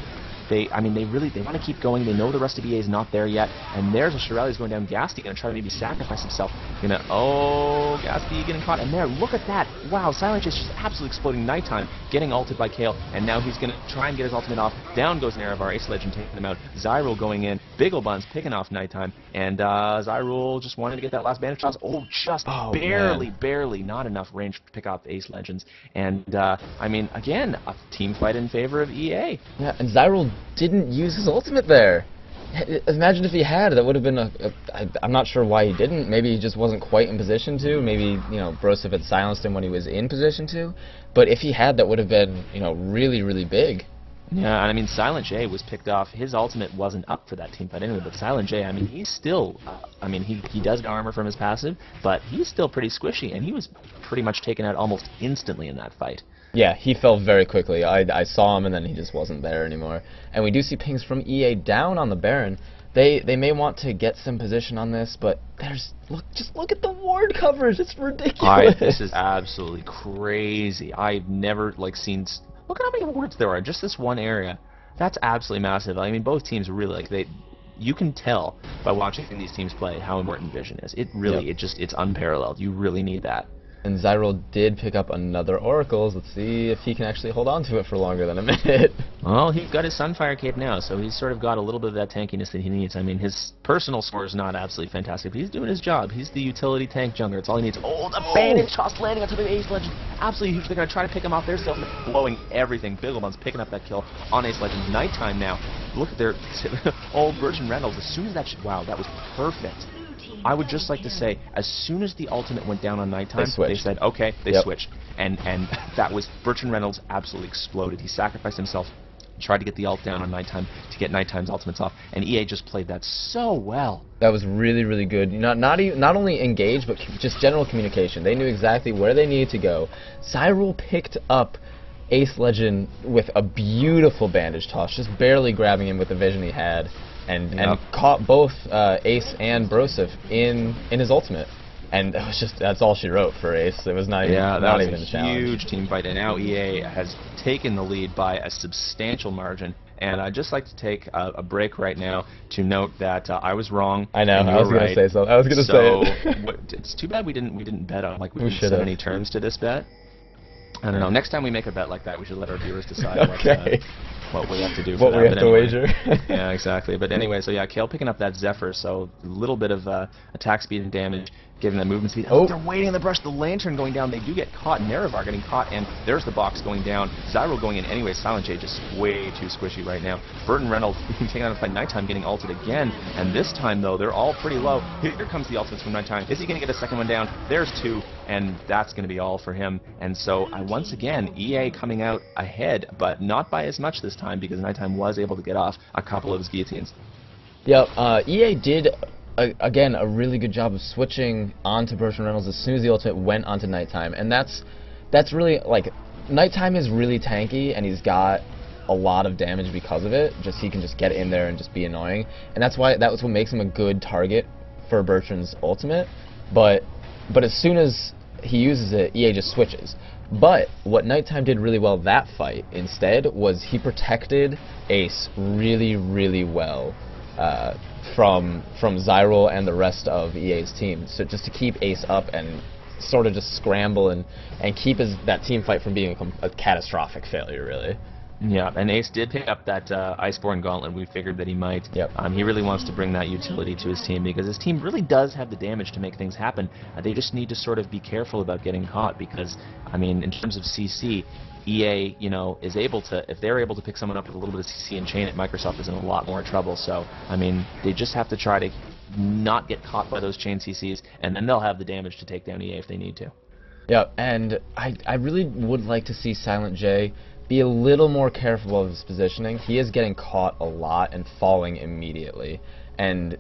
They want to keep going. They know the rest of EA is not there yet. And there's a Shirley's going down. Gasty going to try to maybe sacrifice himself. Gasty getting caught. And there, look at that. Wow, Silent is just absolutely exploding. Nighttime getting ulted by Kale. And now he's going to try and get his ultimate off. Down goes Nerevar. Ace Legend taking him out. Zyril going in. Bigglebun's picking off Nighttime. And Zyril just wanted to get that last bandage toss. Oh, just barely. Not enough range to pick off Ace Legends. And, I mean, again, a team fight in favor of EA. Yeah, and Zyril didn't use his ultimate there. Imagine if he had. That would have been I'm not sure why he didn't. Maybe he just wasn't quite in position to. Maybe, Broseph had silenced him when he was in position to. But if he had, that would have been, really, really big. Yeah, and I mean, Silent J was picked off. His ultimate wasn't up for that team fight anyway, but Silent J, I mean, he's still, he does get armor from his passive, but he's still pretty squishy, and he was pretty much taken out almost instantly in that fight. Yeah, he fell very quickly. I saw him, and then he just wasn't there anymore. And we do see pings from EA down on the Baron. They may want to get some position on this, but just look at the ward coverage. It's ridiculous. This is absolutely crazy. I've never seen. Look at how many wards there are in just this one area. That's absolutely massive. I mean, both teams really you can tell by watching these teams play how important vision is. It really, it's unparalleled. You really need that. And Zyril did pick up another Oracles. Let's see if he can actually hold on to it for longer than a minute. Well, he's got his Sunfire Cape now, so he's sort of got a little bit of that tankiness that he needs. I mean, his personal score is not absolutely fantastic, but he's doing his job. He's the utility tank jungler. It's all he needs. Oh, the bandage toss landing on top of Ace Legend. Absolutely huge. They're going to try to pick him off. They're still blowing everything. Bigglebum's picking up that kill on Ace Legend. Nighttime now. Look at their old Virgin Reynolds. As soon as that wow, that was perfect. I would just like to say, as soon as the ultimate went down on Nighttime, they said, okay, they switched. And that was, Bertrand Reynolds absolutely exploded. He sacrificed himself, tried to get the ult down on Nighttime to get Nighttime's ultimates off, and EA just played that so well. That was really, really good. Not only engaged, but just general communication. They knew exactly where they needed to go. Zyril picked up Ace Legend with a beautiful bandage toss, just barely grabbing him with the vision he had. And caught both Ace and Broseph in his ultimate, and it was just that's all she wrote for Ace. It was not even not even a challenge. Huge team fight, and now EA has taken the lead by a substantial margin. And I'd just like to take a break right now to note that I was wrong. I know. I was going to say so. I was going to say it. It's too bad we didn't bet on we didn't set any terms to this bet. I don't know. Next time we make a bet like that, we should let our viewers decide what we have to do for what that. We have to wager. Yeah, exactly. But anyway, so yeah, Kale picking up that Zephyr, so a little bit of attack speed and damage, giving them movement speed. Oh, they're waiting on the brush, the Lantern going down. They do get caught, Nerevar getting caught, and there's the box going down. Zyril going in anyway. Silent J just way too squishy right now. Burton Reynolds being taken out by Nighttime, getting ulted again, and this time, though, they're all pretty low. Here comes the ultimates from Nighttime. Is he going to get a second one down? There's two, and that's going to be all for him. And so, once again, EA coming out ahead, but not by as much this time, because Nighttime was able to get off a couple of his guillotines. Yep, EA did again, a really good job of switching onto Bertrand Reynolds as soon as the ultimate went onto Nighttime, and that's really, like, Nighttime is really tanky, and he's got a lot of damage because of it. He can just get in there and just be annoying, and that was what makes him a good target for Bertrand's ultimate, but as soon as he uses it, EA just switches. But what Nighttime did really well that fight, instead, was he protected Ace really, really well from Zyril and the rest of EA's team. So just to keep Ace up and sort of just scramble and keep that team fight from being a catastrophic failure, really. Yeah, and Ace did pick up that Iceborne Gauntlet. We figured that he might. Yep. He really wants to bring that utility to his team because his team really does have the damage to make things happen. They just need to sort of be careful about getting caught because, I mean, in terms of CC, EA, is able to, if they're able to pick someone up with a little bit of CC and chain it, Microsoft is in a lot more trouble. So, I mean, they just have to try to not get caught by those chain CCs, and then they'll have the damage to take down EA if they need to. Yeah, and I really would like to see Silent J be a little more careful of his positioning. He is getting caught a lot and falling immediately. And,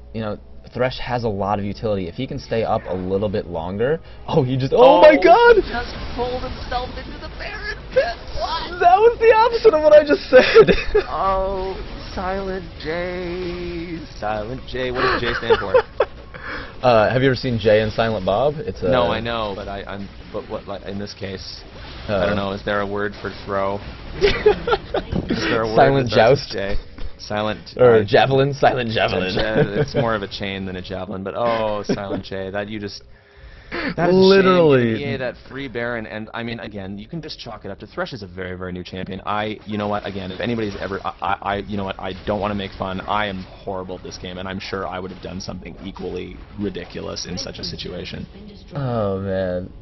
Thresh has a lot of utility. If he can stay up a little bit longer... Oh, oh my god! He just pulled himself into the Baron pit! What? That was the opposite of what I just said! Oh, Silent J. Silent J. What does J stand for? Have you ever seen Jay and Silent Bob? It's a... No, I know, but but what, like, in this case, I don't know, is there a word for throw? Is there a word Silent Joust? Silent... Or javelin? Silent javelin. It's more of a chain than a javelin, but oh, Silent J, that you just... That is literally a shame. EA, that free Baron, and I mean, again, you can just chalk it up to Thresh is a very, very new champion. You know what, again, if anybody's ever, you know what, I don't want to make fun. I am horrible at this game, and I'm sure I would have done something equally ridiculous in such a situation. Oh, man.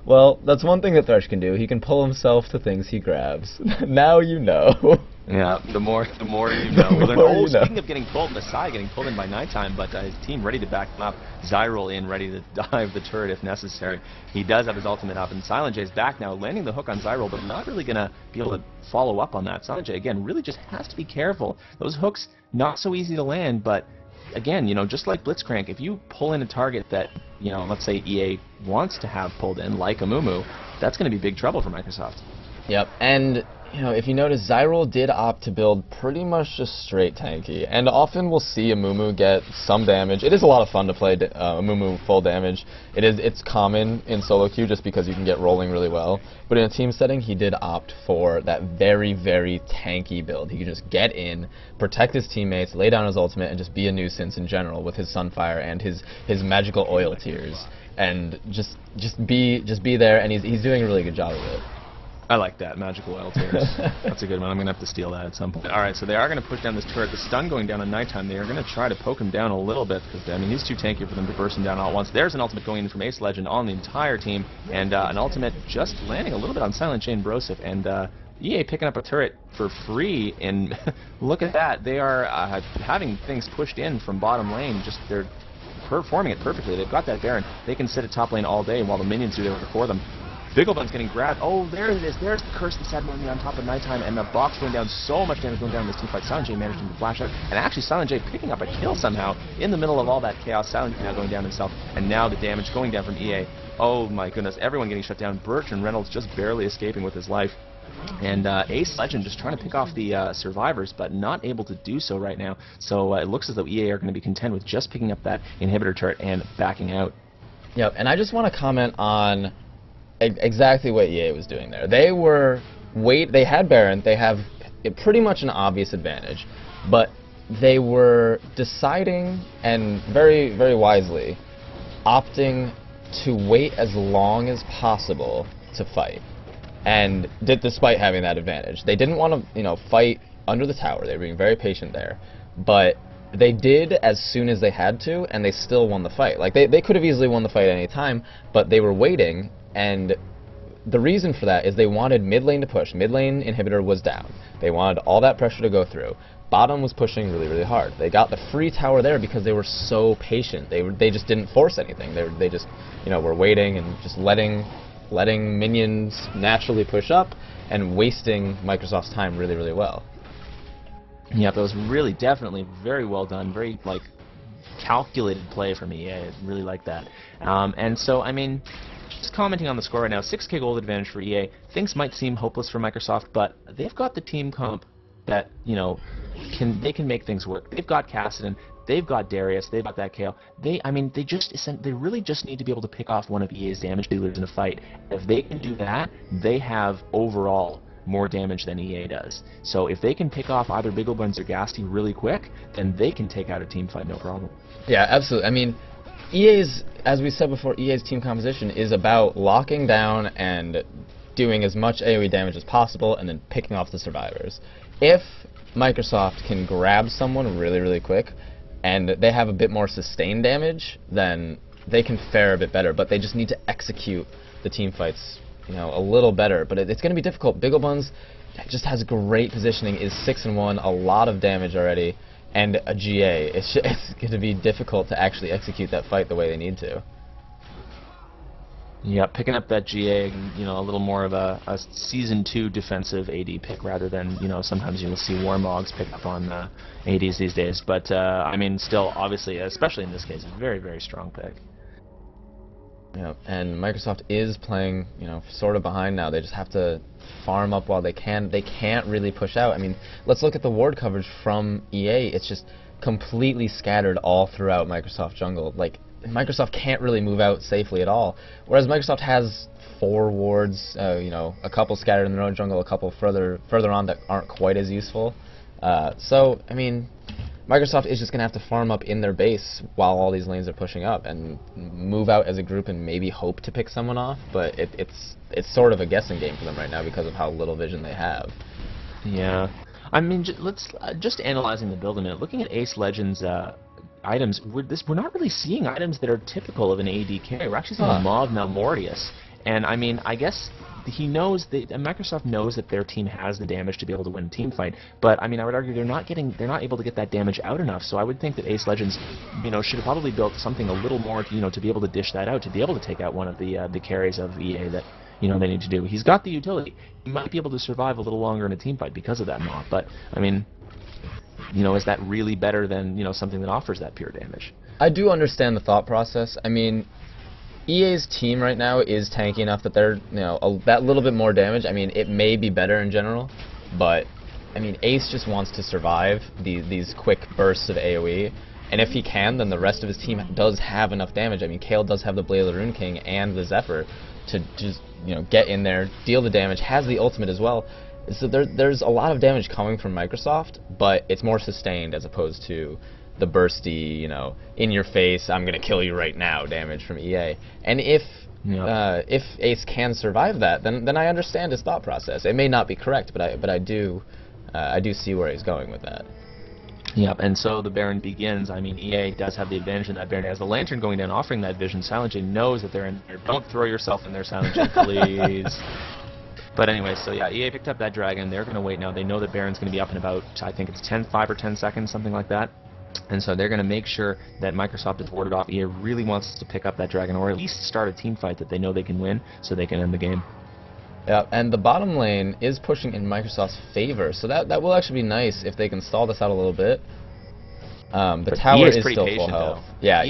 Well, that's one thing that Thresh can do. He can pull himself to things he grabs. Now you know. Yeah, the more you know. Speaking of getting pulled, Messiah getting pulled in by Nighttime, but his team ready to back him up. Zyril in, ready to dive the turret if necessary. He does have his ultimate up, and Silent J's back now, landing the hook on Zyril, but not really going to be able to follow up on that. Silent J, again, really just has to be careful. Those hooks, not so easy to land, but again, just like Blitzcrank, if you pull in a target that, let's say EA wants to have pulled in, like a Mumu, that's going to be big trouble for Microsoft. Yep, and if you notice, Zyrol did opt to build pretty much just straight tanky, and often we'll see a Mumu get some damage. It is a lot of fun to play a Mumu full damage. It's common in solo queue just because you can get rolling really well, but in a team setting, he did opt for that very, very tanky build. He could just get in, protect his teammates, lay down his ultimate, and just be a nuisance in general with his Sunfire and his magical oil tears, and just be there, and he's doing a really good job of it. I like that, magical oil tears. That's a good one. I'm going to have to steal that at some point. Alright, so they are going to push down this turret. The stun going down at nighttime, they are going to try to poke him down a little bit, because, I mean, he's too tanky for them to burst him down all at once. There's an ultimate going in from Ace Legend on the entire team, and an ultimate just landing a little bit on Silent Jane Broseph, and EA picking up a turret for free, and look at that. They are having things pushed in from bottom lane, just they're performing it perfectly. They've got that Baron. They can sit at top lane all day while the minions do their work for them. Bigglebun's getting grabbed. Oh, there it is. There's the curse of Sad Money on top of nighttime, and the box going down. So much damage going down in this teamfight. Silent J managing to flash out, and actually Silent J picking up a kill somehow in the middle of all that chaos. Silent J now going down himself, and now the damage going down from EA. Oh my goodness, everyone getting shut down. Birch and Reynolds just barely escaping with his life. And Ace Legend just trying to pick off the survivors, but not able to do so right now. So it looks as though EA are going to be content with just picking up that inhibitor turret and backing out. Yep, and I just want to comment on exactly what EA was doing there. They had Baron, they have pretty much an obvious advantage, but they were deciding, and very, very wisely, opting to wait as long as possible to fight. And despite having that advantage, they didn't want to, fight under the tower. They were being very patient there, but they did as soon as they had to, and they still won the fight. Like they could have easily won the fight at any time, but they were waiting, and the reason for that is they wanted mid lane to push. Mid lane inhibitor was down. They wanted all that pressure to go through. Bottom was pushing really, really hard. They got the free tower there because they were so patient. They just didn't force anything. They just were waiting and just letting minions naturally push up and wasting Microsoft's time really, really well. Yeah, that was really definitely very well done. Very calculated play from EA. I really like that. And so, I mean, just commenting on the score right now, 6K gold advantage for EA. Things might seem hopeless for Microsoft, but they've got the team comp that, they can make things work. They've got Kassadin, they've got Darius, they've got that KO. They really just need to be able to pick off one of EA's damage dealers in a fight. If they can do that, they have overall more damage than EA does. So if they can pick off either Bigglebuns or Gasty really quick, then they can take out a team fight no problem. Yeah, absolutely. I mean, as we said before, EA's team composition is about locking down and doing as much AoE damage as possible and then picking off the survivors. If Microsoft can grab someone really, really quick and they have a bit more sustained damage, then they can fare a bit better, but they just need to execute the team fights a little better. But it's going to be difficult. Bigglebuns just has great positioning, is 6-1, a lot of damage already, and a GA. It's going to be difficult to actually execute that fight the way they need to. Yeah, picking up that GA, a little more of a Season 2 defensive AD pick rather than, sometimes you'll see Warmogs pick up on ADs these days. But, I mean, still, obviously, especially in this case, a very, very strong pick. Yeah, and Microsoft is playing, sort of behind now. They just have to farm up while they can. They can't really push out. I mean, let's look at the ward coverage from EA. It's just completely scattered all throughout Microsoft jungle. Like, Microsoft can't really move out safely at all. Whereas Microsoft has 4 wards, a couple scattered in their own jungle, a couple further on that aren't quite as useful. So, I mean, Microsoft is just going to have to farm up in their base while all these lanes are pushing up and move out as a group and maybe hope to pick someone off, but it's sort of a guessing game for them right now because of how little vision they have. Yeah. I mean, let's just analyzing the build a minute. Looking at Ace Legends items, we're not really seeing items that are typical of an AD carry. We're actually seeing a Maw of Malmortius. And I mean, I guess he knows that Microsoft knows that their team has the damage to be able to win a team fight. But I mean, I would argue they're not able to get that damage out enough. So I would think that Ace Legends, should have probably built something a little more, to be able to dish that out, to be able to take out one of the carries of EA that they need to do. He's got the utility. He might be able to survive a little longer in a team fight because of that Maw. But I mean, is that really better than something that offers that pure damage? I do understand the thought process. I mean, EA's team right now is tanky enough that they're, that little bit more damage. I mean, it may be better in general, but I mean, Ace just wants to survive these quick bursts of AoE, and if he can, then the rest of his team does have enough damage. I mean, Kale does have the Blade of the Rune King and the Zephyr to just, get in there, deal the damage, has the ultimate as well. So there's a lot of damage coming from Microsoft, but it's more sustained as opposed to the bursty, in your face, I'm gonna kill you right now damage from EA. And if Ace can survive that, then I understand his thought process. It may not be correct, but I do see where he's going with that. Yep, and so the Baron begins. I mean, EA does have the advantage in that Baron has the Lantern going down, offering that vision. Silent J knows that they're in there. Don't throw yourself in there, Silent J, please. But anyway, so yeah, EA picked up that Dragon. They're going to wait now. They know that Baron's going to be up in about, I think it's 5 or 10 seconds, something like that. And so they're going to make sure that Microsoft is warded off. EA really wants to pick up that Dragon, or at least start a team fight that they know they can win, so they can end the game. Yeah, and the bottom lane is pushing in Microsoft's favor, so that will actually be nice if they can stall this out a little bit. The tower is still full health. Though. Yeah,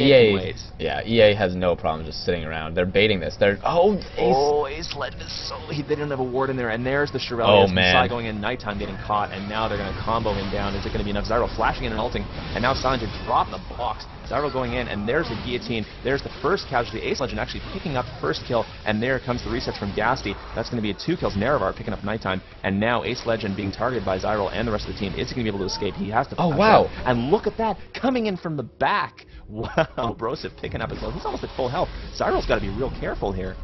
EA has no problem just sitting around. They're baiting this. Ace Legend is so... They don't have a ward in there, and there's the Shirelles. Oh, man. Messiah going in nighttime getting caught, and now they're going to combo him down. Is it going to be enough? Zyro flashing in and ulting, and now Silent J dropped the box. Zyro going in, and there's the guillotine. There's the first casualty. Ace Legend actually picking up the first kill, and there comes the resets from Gasty. That's going to be 2 kills. Nerevar picking up nighttime, and now Ace Legend being targeted by Zyro and the rest of the team. Is he going to be able to escape? He has to. Oh, wow. And look at that, coming in from the back. Wow, Broseph picking up as well. He's almost at full health. Zyro's got to be real careful here.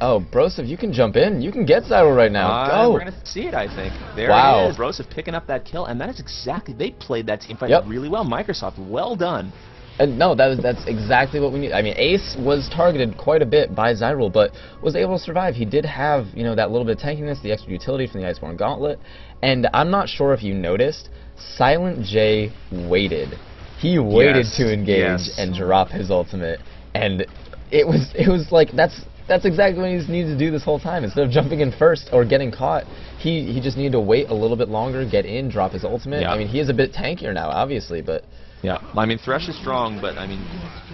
Oh, Broseph, you can jump in. You can get Zyro right now. Go. We're going to see it, I think. There wow. it is. Broseph picking up that kill, and that is exactly... They played that team fight really well. Microsoft, well done. No, that's exactly what we need. I mean, Ace was targeted quite a bit by Zyro, but was able to survive. He did have, that little bit of tankiness, the extra utility from the Iceborne Gauntlet, and I'm not sure if you noticed, Silent J waited. He waited to engage and drop his ultimate, and it was like that's exactly what he needed to do this whole time. Instead of jumping in first or getting caught, he just needed to wait a little bit longer, get in, drop his ultimate. I mean, he is a bit tankier now, obviously, but. Yeah, I mean, Thresh is strong, but I mean,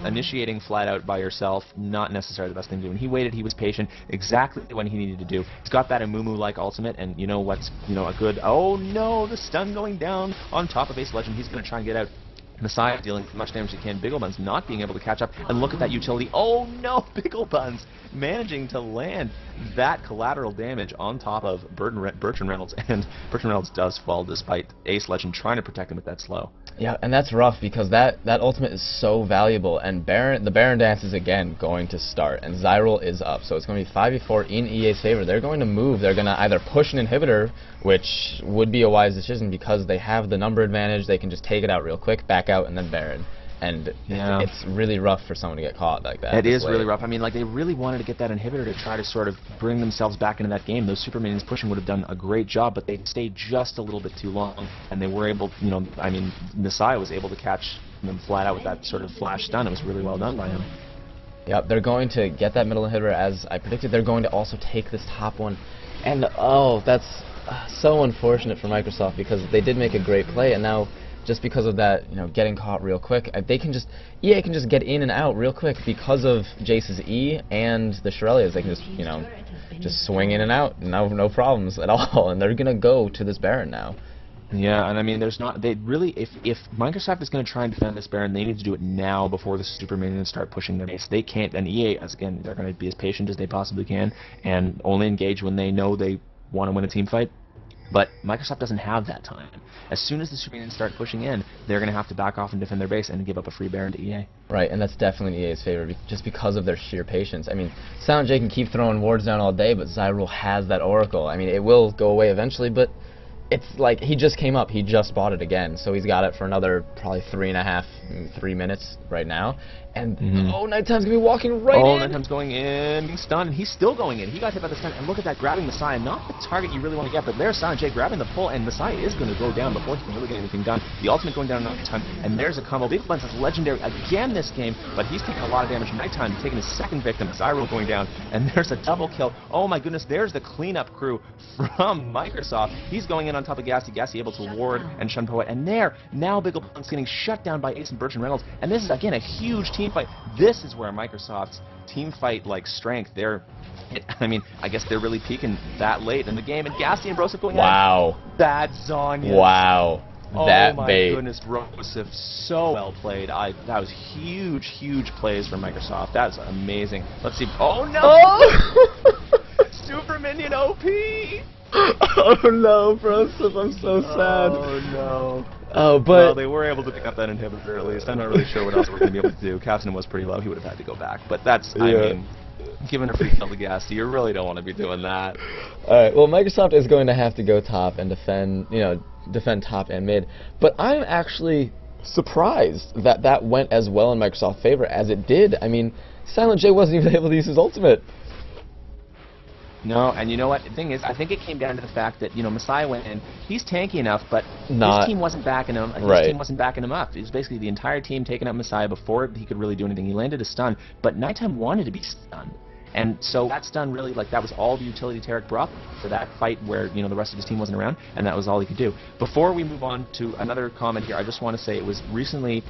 initiating flat out by yourself, not necessarily the best thing to do. And he waited, he was patient, exactly when he needed to do. He's got that Amumu-like ultimate, and you know what's, a good, oh no, the stun going down on top of Ace Legend. He's going to try and get out. Messiah dealing as much damage as he can. Bigglebuns not being able to catch up. And look at that utility. Oh no, Bigglebuns managing to land that collateral damage on top of Bertrand Reynolds. And Bertrand Reynolds does fall despite Ace Legend trying to protect him with that slow. Yeah, and that's rough because that ultimate is so valuable. And the Baron dance is again going to start. And Zyral is up. So it's going to be 5v4 in EA's favor. They're going to move. They're going to either push an inhibitor, which would be a wise decision because they have the number advantage. They can just take it out real quick, back out, and then Baron. And it's really rough for someone to get caught like that. It is really rough. I mean, like, they really wanted to get that inhibitor to try to sort of bring themselves back into that game. Those super minions pushing would have done a great job, but they stayed just a little bit too long. And they were able, I mean, Messiah was able to catch them flat out with that sort of flash stun. It was really well done by him. Yep, they're going to get that middle inhibitor as I predicted. They're going to also take this top one. And, oh, that's so unfortunate for Microsoft because they did make a great play, and now just because of that, getting caught real quick, EA can just get in and out real quick because of Jace's E and the Shirelles. They can just, just swing in and out, no problems at all, and they're gonna go to this Baron now. Yeah, and I mean, if Microsoft is going to try and defend this Baron, they need to do it now before the super minions start pushing their base. They can't, and EA, again, they're going to be as patient as they possibly can, and only engage when they know they want to win a team fight. But Microsoft doesn't have that time. As soon as the super minions start pushing in, they're going to have to back off and defend their base and give up a free Baron to EA. Right, and that's definitely EA's favor, just because of their sheer patience. I mean, Silent J can keep throwing wards down all day, but Zyral has that Oracle. I mean, it will go away eventually, but it's like he just came up, he just bought it again, so he's got it for another probably 3 minutes right now. And Nighttime's gonna be walking right in. Nighttime's going in, being stunned, and he's still going in. He got hit by the stun, and look at that, grabbing Messiah. Not the target you really want to get, but there's Silent J grabbing the pull, and Messiah is going to go down before he can really get anything done. The ultimate going down another time, and there's a combo. Bigglebuns is legendary again this game, but he's taking a lot of damage. Nighttime taking his second victim, Zyro going down, and there's a double kill. Oh my goodness, there's the cleanup crew from Microsoft. He's going in on top of Gassy. Gassy able to ward and shun Poet. And there, now BiggleBuns getting shut down by Ace and Bertrand Reynolds. And this is, again, a huge team fight. This is where Microsoft's team fight, like, strength, I mean, I guess they're really peaking that late in the game. And Gassy and Broseph going wow. at that Zanya. Wow. That oh my bait. goodness, Broseph, so well played. That was huge, huge plays from Microsoft. That's amazing. Let's see. Oh no! Oh! Super Minion OP! Oh no, Broseph, I'm so sad. Oh no. Oh, but well, they were able to pick up that inhibitor at least. I'm not really sure what else we're going to be able to do. Captain was pretty low. He would have had to go back. But that's, I mean, giving a free kill to Gassy, you really don't want to be doing that. Alright, well, Microsoft is going to have to go top and defend, defend top and mid. But I'm actually surprised that that went as well in Microsoft's favor as it did. I mean, Silent J wasn't even able to use his ultimate. No, and you know what? The thing is, I think it came down to the fact that, Messiah went in. He's tanky enough, but his team wasn't backing him. His team wasn't backing him up. It was basically the entire team taking up Messiah before he could really do anything. He landed a stun, but Nighttime wanted to be stunned. And so that stun really, that was all the utility Tarek brought for that fight where, the rest of his team wasn't around, and that was all he could do. Before we move on to another comment here, I just want to say it was recently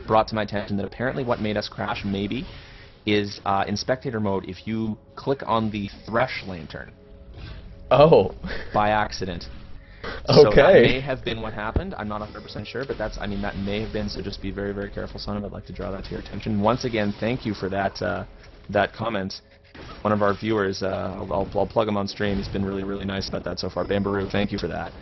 brought to my attention that apparently what made us crash, maybe, is in spectator mode if you click on the Thresh lantern. Oh. By accident. Okay. So that may have been what happened. I'm not 100% sure, but that may have been, so just be very, very careful, Soniv. I'd like to draw that to your attention. Once again, thank you for that comment. One of our viewers, I'll plug him on stream. He's been really, really nice about that so far. Bambaroo, thank you for that.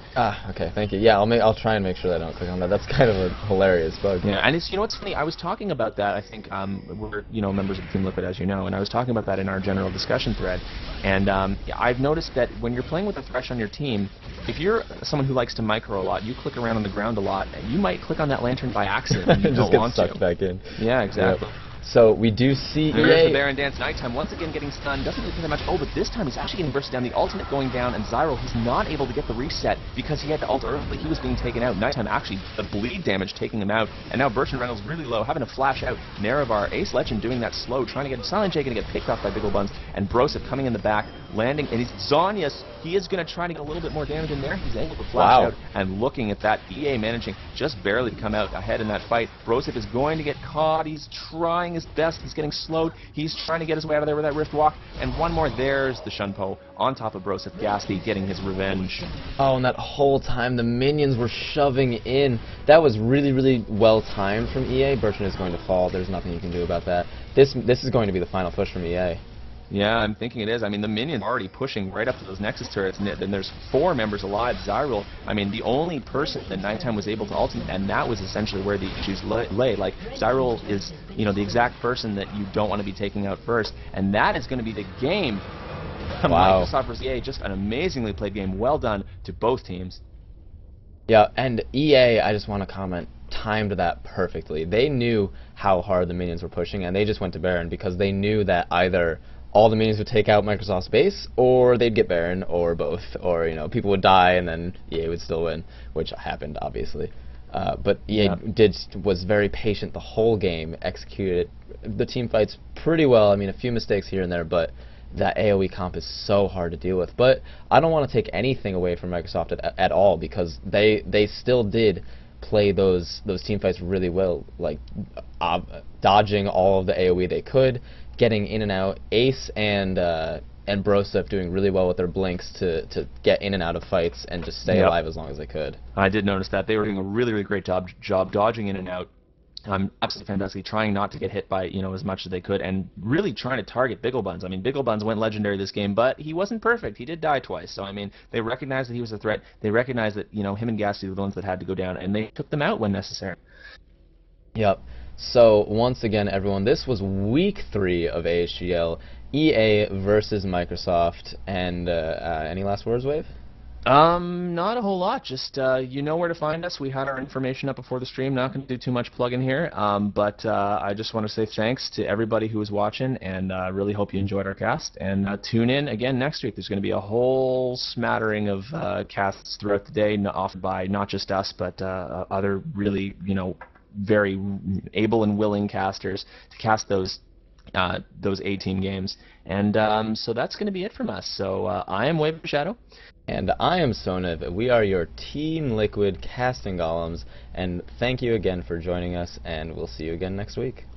Okay, thank you. Yeah, I'll try and make sure that I don't click on that. That's kind of a hilarious bug. Yeah, and it's, what's funny, I was talking about that, I think, we're, members of Team Liquid, as you know, and I was talking about that in our general discussion thread, and I've noticed that when you're playing with a Thresh on your team, if you're someone who likes to micro a lot, you click around on the ground a lot, and you might click on that lantern by accident and you just don't want get sucked back in. Yeah, exactly. Yep. So we do see There's the Baron Dance. Nighttime once again getting stunned. Doesn't really do that much. Oh, but this time he's actually getting bursted down. The ultimate going down, and Zyro, he's not able to get the reset because he had to ult early. He was being taken out. Nighttime actually, the bleed damage taking him out. And now Bertrand Reynolds really low, having to flash out. Naravar, Ace Legend doing that slow, trying to get Silent J, going to get picked off by BiggleBuns. And Broseph coming in the back, landing. And he's Zonius. He is going to try to get a little bit more damage in there. He's able to flash out. And looking at that, EA managing just barely to come out ahead in that fight. Broseph is going to get caught. He's trying his best. He's getting slowed. He's trying to get his way out of there with that Rift Walk. And one more. There's the Shunpo on top of Broseph. Gassy getting his revenge. Oh, and that whole time the minions were shoving in. That was really, really well timed from EA. Bertrand is going to fall. There's nothing you can do about that. This is going to be the final push from EA. Yeah, I'm thinking it is. I mean, the minions are already pushing right up to those Nexus turrets, and then there's 4 members alive. Zyril, I mean, the only person that Nighttime was able to ultimate, and that was essentially where the issues lay. Like, Zyril is, the exact person that you don't want to be taking out first, and that is going to be the game. Wow. Microsoft vs. EA, just an amazingly played game. Well done to both teams. Yeah, and EA, I just want to comment, timed that perfectly. They knew how hard the minions were pushing, and they just went to Baron because they knew that either all the minions would take out Microsoft's base, or they'd get Baron, or both, or people would die and then EA would still win, which happened obviously. But EA was very patient the whole game, executed the team fights pretty well. I mean, a few mistakes here and there, but that AoE comp is so hard to deal with. But I don't want to take anything away from Microsoft at all, because they still did play those team fights really well, like dodging all of the AoE they could, getting in and out. Ace and Broseph doing really well with their blinks to get in and out of fights and just stay alive as long as they could. I did notice that. They were doing a really, really great job dodging in and out. Absolutely fantastic, trying not to get hit by, as much as they could, and really trying to target BiggleBuns. I mean, BiggleBuns went legendary this game, but he wasn't perfect. He did die twice. So, I mean, they recognized that he was a threat. They recognized that, him and Gassy were the ones that had to go down, and they took them out when necessary. Yep. So, once again, everyone, this was week 3 of AHGL, EA versus Microsoft, and any last words, Wave? Not a whole lot. Just, you know where to find us. We had our information up before the stream. Not going to do too much plugging here, but I just want to say thanks to everybody who was watching, and really hope you enjoyed our cast. And tune in again next week. There's going to be a whole smattering of casts throughout the day, offered by not just us, but other really, very able and willing casters to cast those those 18 games. And so that's going to be it from us. So I am WaveOfShadow. And I am Soniv. We are your Team Liquid casting golems, and thank you again for joining us, and we'll see you again next week.